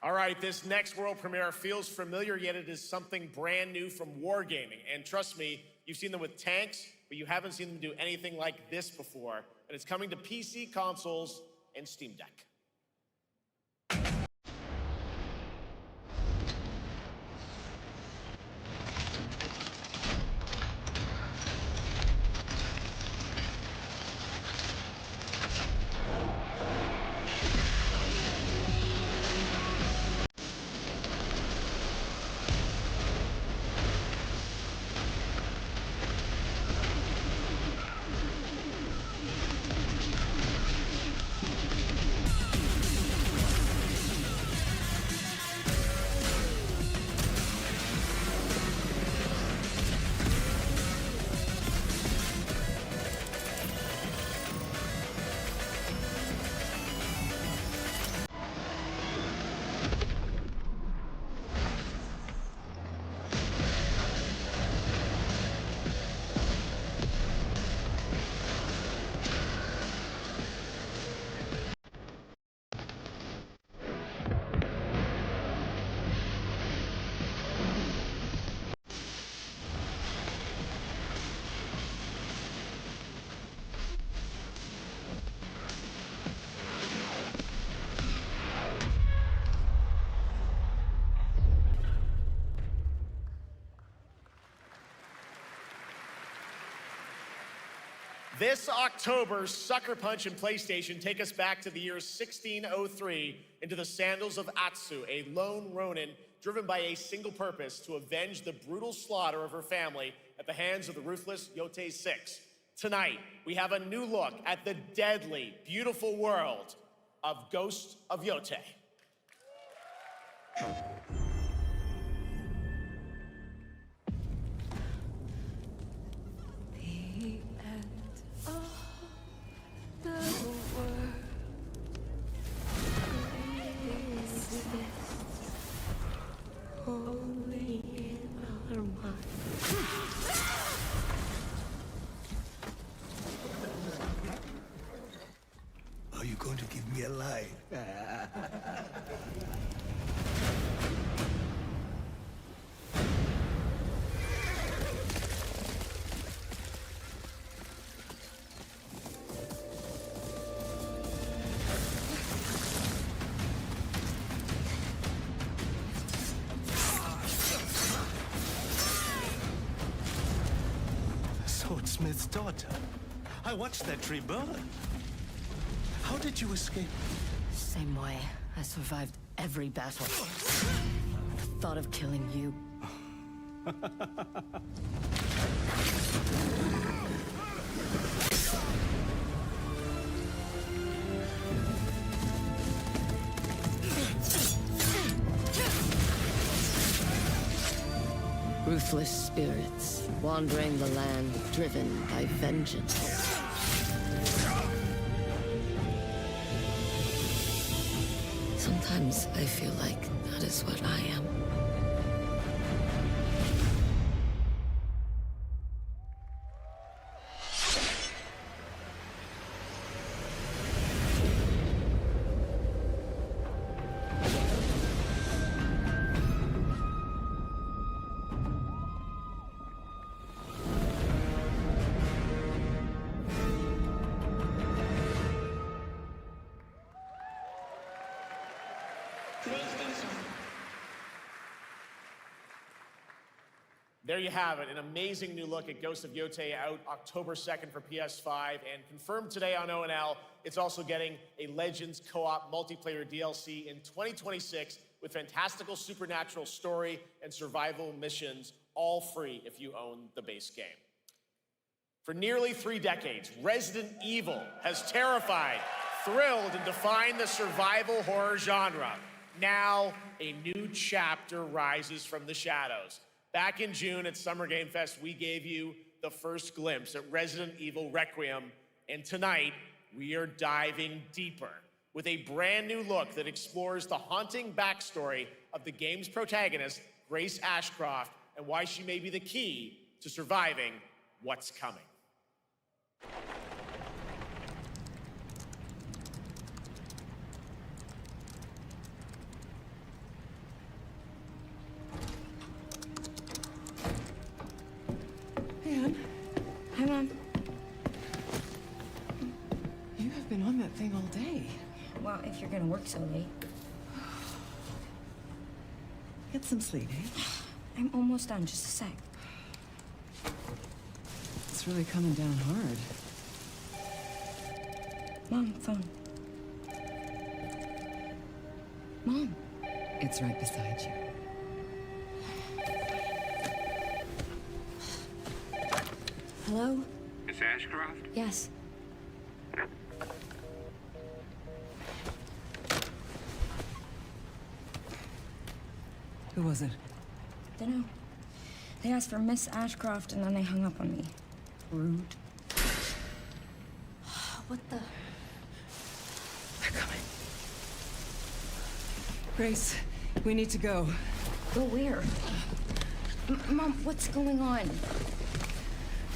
All right, this next world premiere feels familiar, yet it is something brand new from Wargaming. And trust me, you've seen them with tanks, but you haven't seen them do anything like this before. And it's coming to PC, consoles, and Steam Deck. This October, Sucker Punch and PlayStation take us back to the year 1603 into the sandals of Atsu, a lone ronin driven by a single purpose: to avenge the brutal slaughter of her family at the hands of the ruthless Yotei Six. Tonight, we have a new look at the deadly, beautiful world of Ghost of Yotei. Are you going to give me a line? Swordsmith's daughter. I watched that tree burn. How did you escape? Same way. I survived every battle. The thought of killing you. Ruthless spirits, wandering the land, driven by vengeance. Sometimes I feel like that is what I am. There you have it, an amazing new look at Ghost of Yotei, out October 2nd for PS5, and confirmed today on ONL. It's also getting a Legends co-op multiplayer DLC in 2026 with fantastical supernatural story and survival missions, all free if you own the base game. For nearly 3 decades, Resident Evil has terrified, thrilled, and defined the survival horror genre. Now, a new chapter rises from the shadows. Back in June at Summer Game Fest, we gave you the first glimpse at Resident Evil Requiem, and tonight, we are diving deeper with a brand new look that explores the haunting backstory of the game's protagonist, Grace Ashcroft, and why she may be the key to surviving what's coming. if you're gonna work so late. Get some sleep, eh? I'm almost done, just a sec. It's really coming down hard. Mom, phone. Mom. It's right beside you. Hello? Miss Ashcroft? Yes. Who was it? Dunno. They asked for Miss Ashcroft and then they hung up on me. Rude. What the? They're coming. Grace, we need to go. Go where? Mom, what's going on?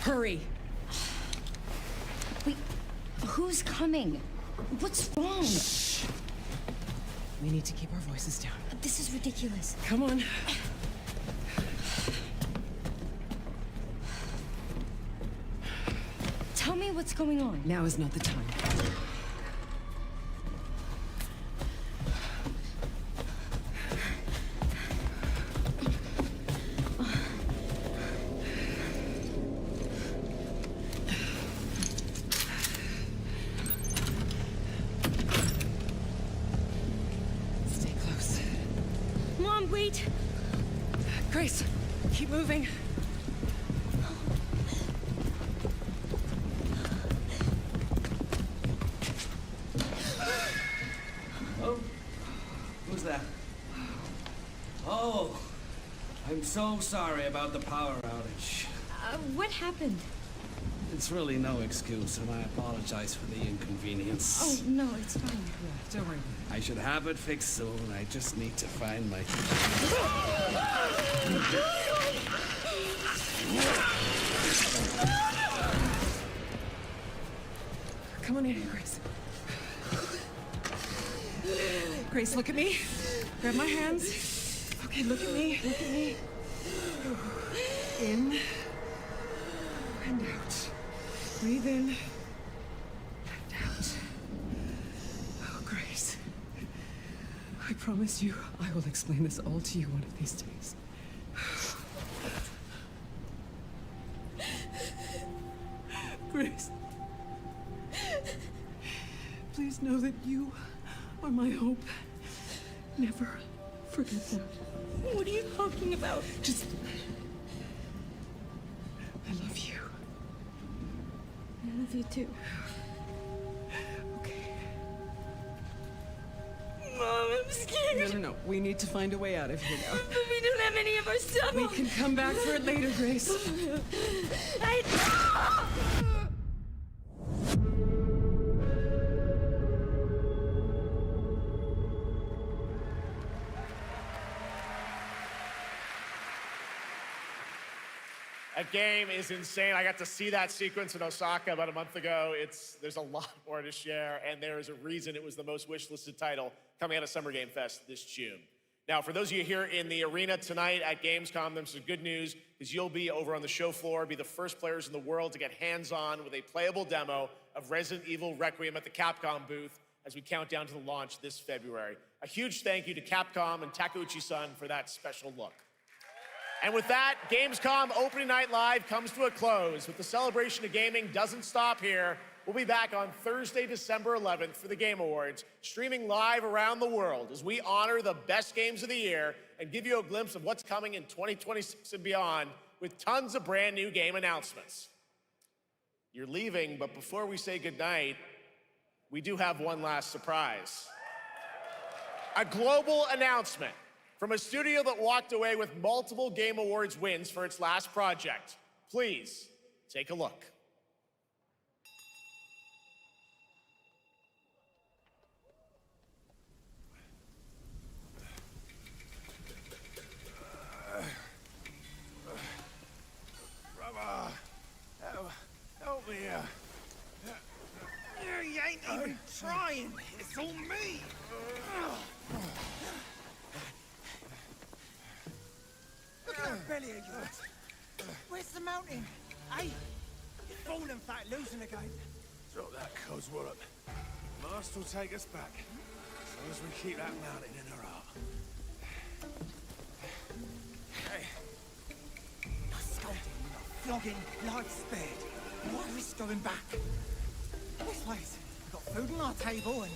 Hurry! Wait, who's coming? What's wrong? Shh. We need to keep our voices down. This is ridiculous. Come on. Tell me what's going on. Now is not the time. Stay close. Mom, wait! Grace, keep moving. Who's that? Oh, I'm so sorry about the power outage. What happened? It's really no excuse, and I apologize for the inconvenience. Oh, no, it's fine. Yeah, don't worry. I should have it fixed soon. I just need to find my... Come on in here, Grace. Grace, look at me. Grab my hands. Okay, look at me. Look at me. In and out. Breathe in and out. Oh, Grace. I promise you, I will explain this all to you one of these days. Grace. Please know that you are my hope. Never forget that. What are you talking about? Just... I love you. I love you too. Okay. Mom, I'm scared. No. We need to find a way out of here now. But we don't have any of our stuff. We can come back for it later, Grace. That game is insane. I got to see that sequence in Osaka about a month ago. There's a lot more to share, and there is a reason it was the most wishlisted title coming out of Summer Game Fest this June. Now, for those of you here in the arena tonight at Gamescom, there's some good news, because you'll be over on the show floor, be the first players in the world to get hands-on with a playable demo of Resident Evil Requiem at the Capcom booth as we count down to the launch this February. A huge thank you to Capcom and Takeuchi-san for that special look. And with that, Gamescom Opening Night Live comes to a close, but the celebration of gaming doesn't stop here. We'll be back on Thursday, December 11th for the Game Awards, streaming live around the world as we honor the best games of the year and give you a glimpse of what's coming in 2026 and beyond with tons of brand new game announcements. You're leaving, but before we say goodnight, we do have one last surprise. A global announcement from a studio that walked away with multiple Game Awards wins for its last project. Please, take a look. Brother, help me here. You ain't even trying. It's all me. Look at that belly of yours. Where's the mountain? Hey, you're falling fat, losing again. Drop that coswallop. Master will take us back. long as we keep that mountain in our arm. Hey. No scolding, no flogging, light spared. Why risk going back? This place, we've got food on our table and...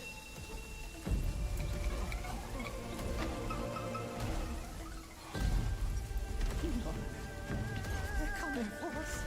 They're coming for us.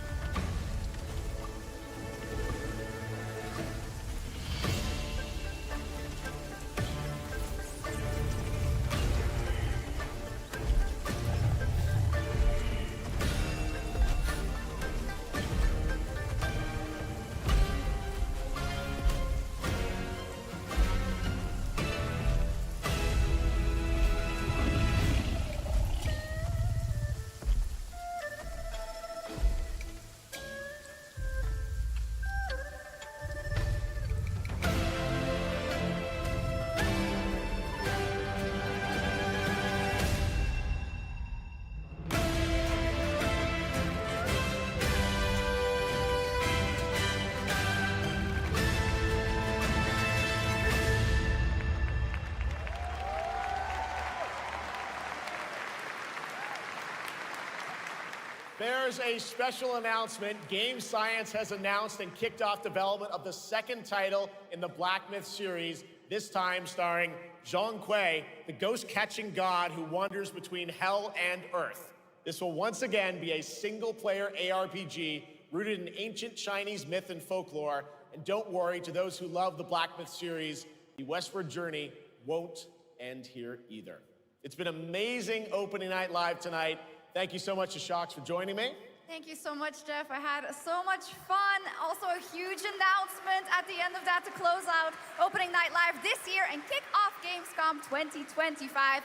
There's a special announcement. Game Science has announced and kicked off development of the second title in the Black Myth series, this time starring Zhong Kui, the ghost-catching god who wanders between hell and earth. This will once again be a single-player ARPG rooted in ancient Chinese myth and folklore. And don't worry, to those who love the Black Myth series, the westward journey won't end here either. It's been amazing opening night live tonight. Thank you so much to Shocks for joining me. Thank you so much, Jeff. I had so much fun. Also, a huge announcement at the end of that to close out Opening Night Live this year and kick off Gamescom 2025.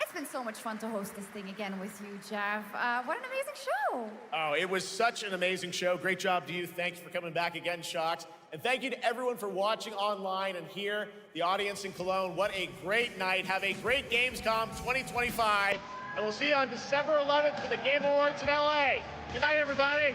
It's been so much fun to host this thing again with you, Jeff. What an amazing show. Oh, it was such an amazing show. Great job to you. Thanks for coming back again, Shocks. And thank you to everyone for watching online and here, the audience in Cologne. What a great night. Have a great Gamescom 2025. And we'll see you on December 11th for the Game Awards in LA. Good night, everybody.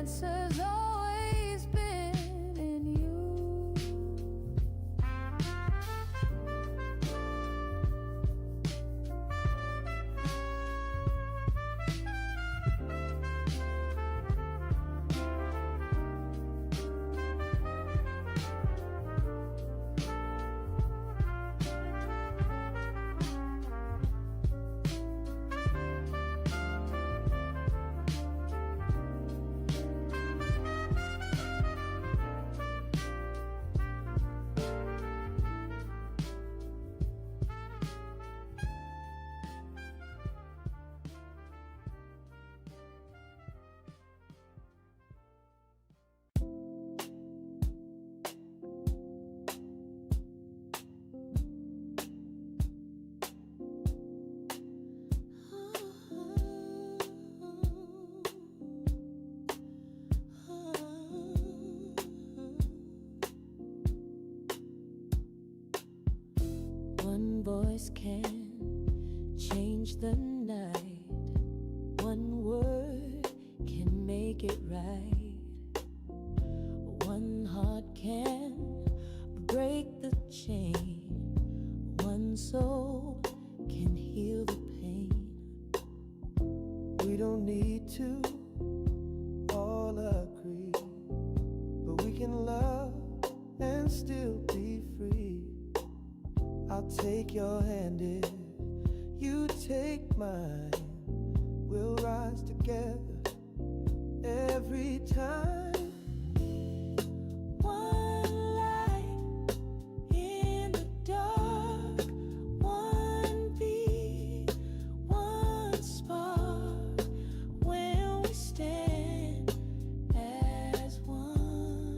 answer's always been in you. One voice can change the night. One word can make it right. One heart can break the chain. One soul can heal the pain. We don't need to all agree, but we can love and still be free. I'll take your hand if you take mine. We'll rise together every time. One light in the dark, one beat, one spark. When we stand as one,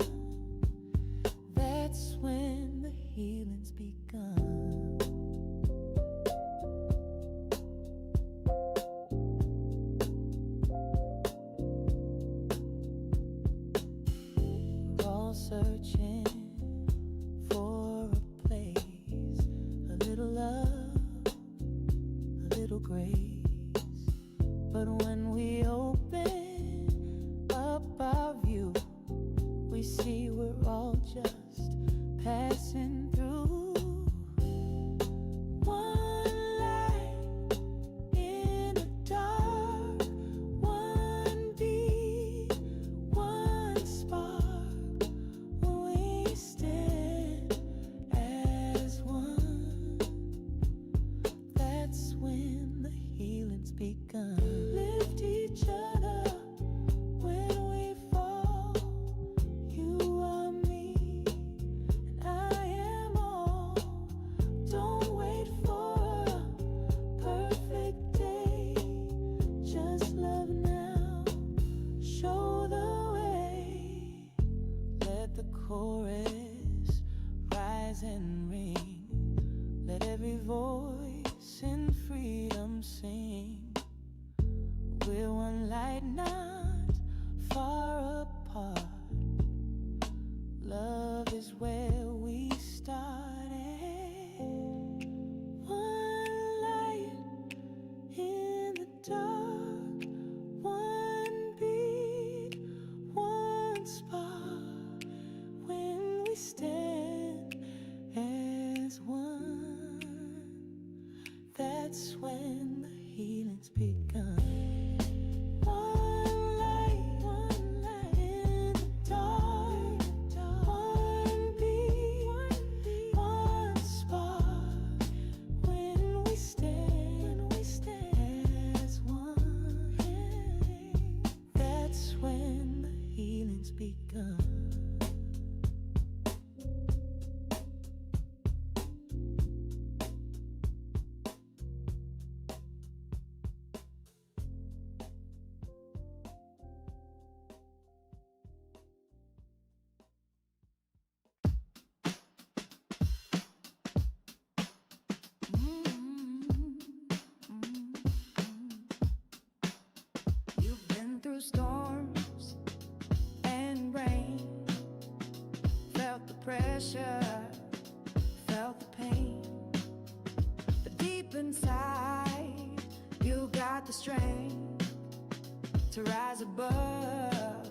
that's when the healing's begun. Searching for a place, a little love, a little grace. But when we open up our view, we see we're all just passing through. One light in the dark, one beat, one spark. Begun. Lift each other when we fall. You are me, and I am all. Don't wait for a perfect day. Just love now. Show the way. Let the chorus rise and ring. Let every voice in freedom sing. We're one light, not far apart. Love is where we started. One light in the dark, one beat, one spark. When we stand as one, that's when the healing's begun. You've been through storms and rain, felt the pressure, felt the pain, but deep inside you got the strength to rise above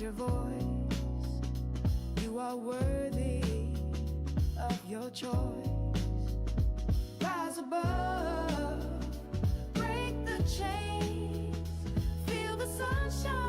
your voice. You are worthy of your choice. Rise above, break the chains, feel the sunshine.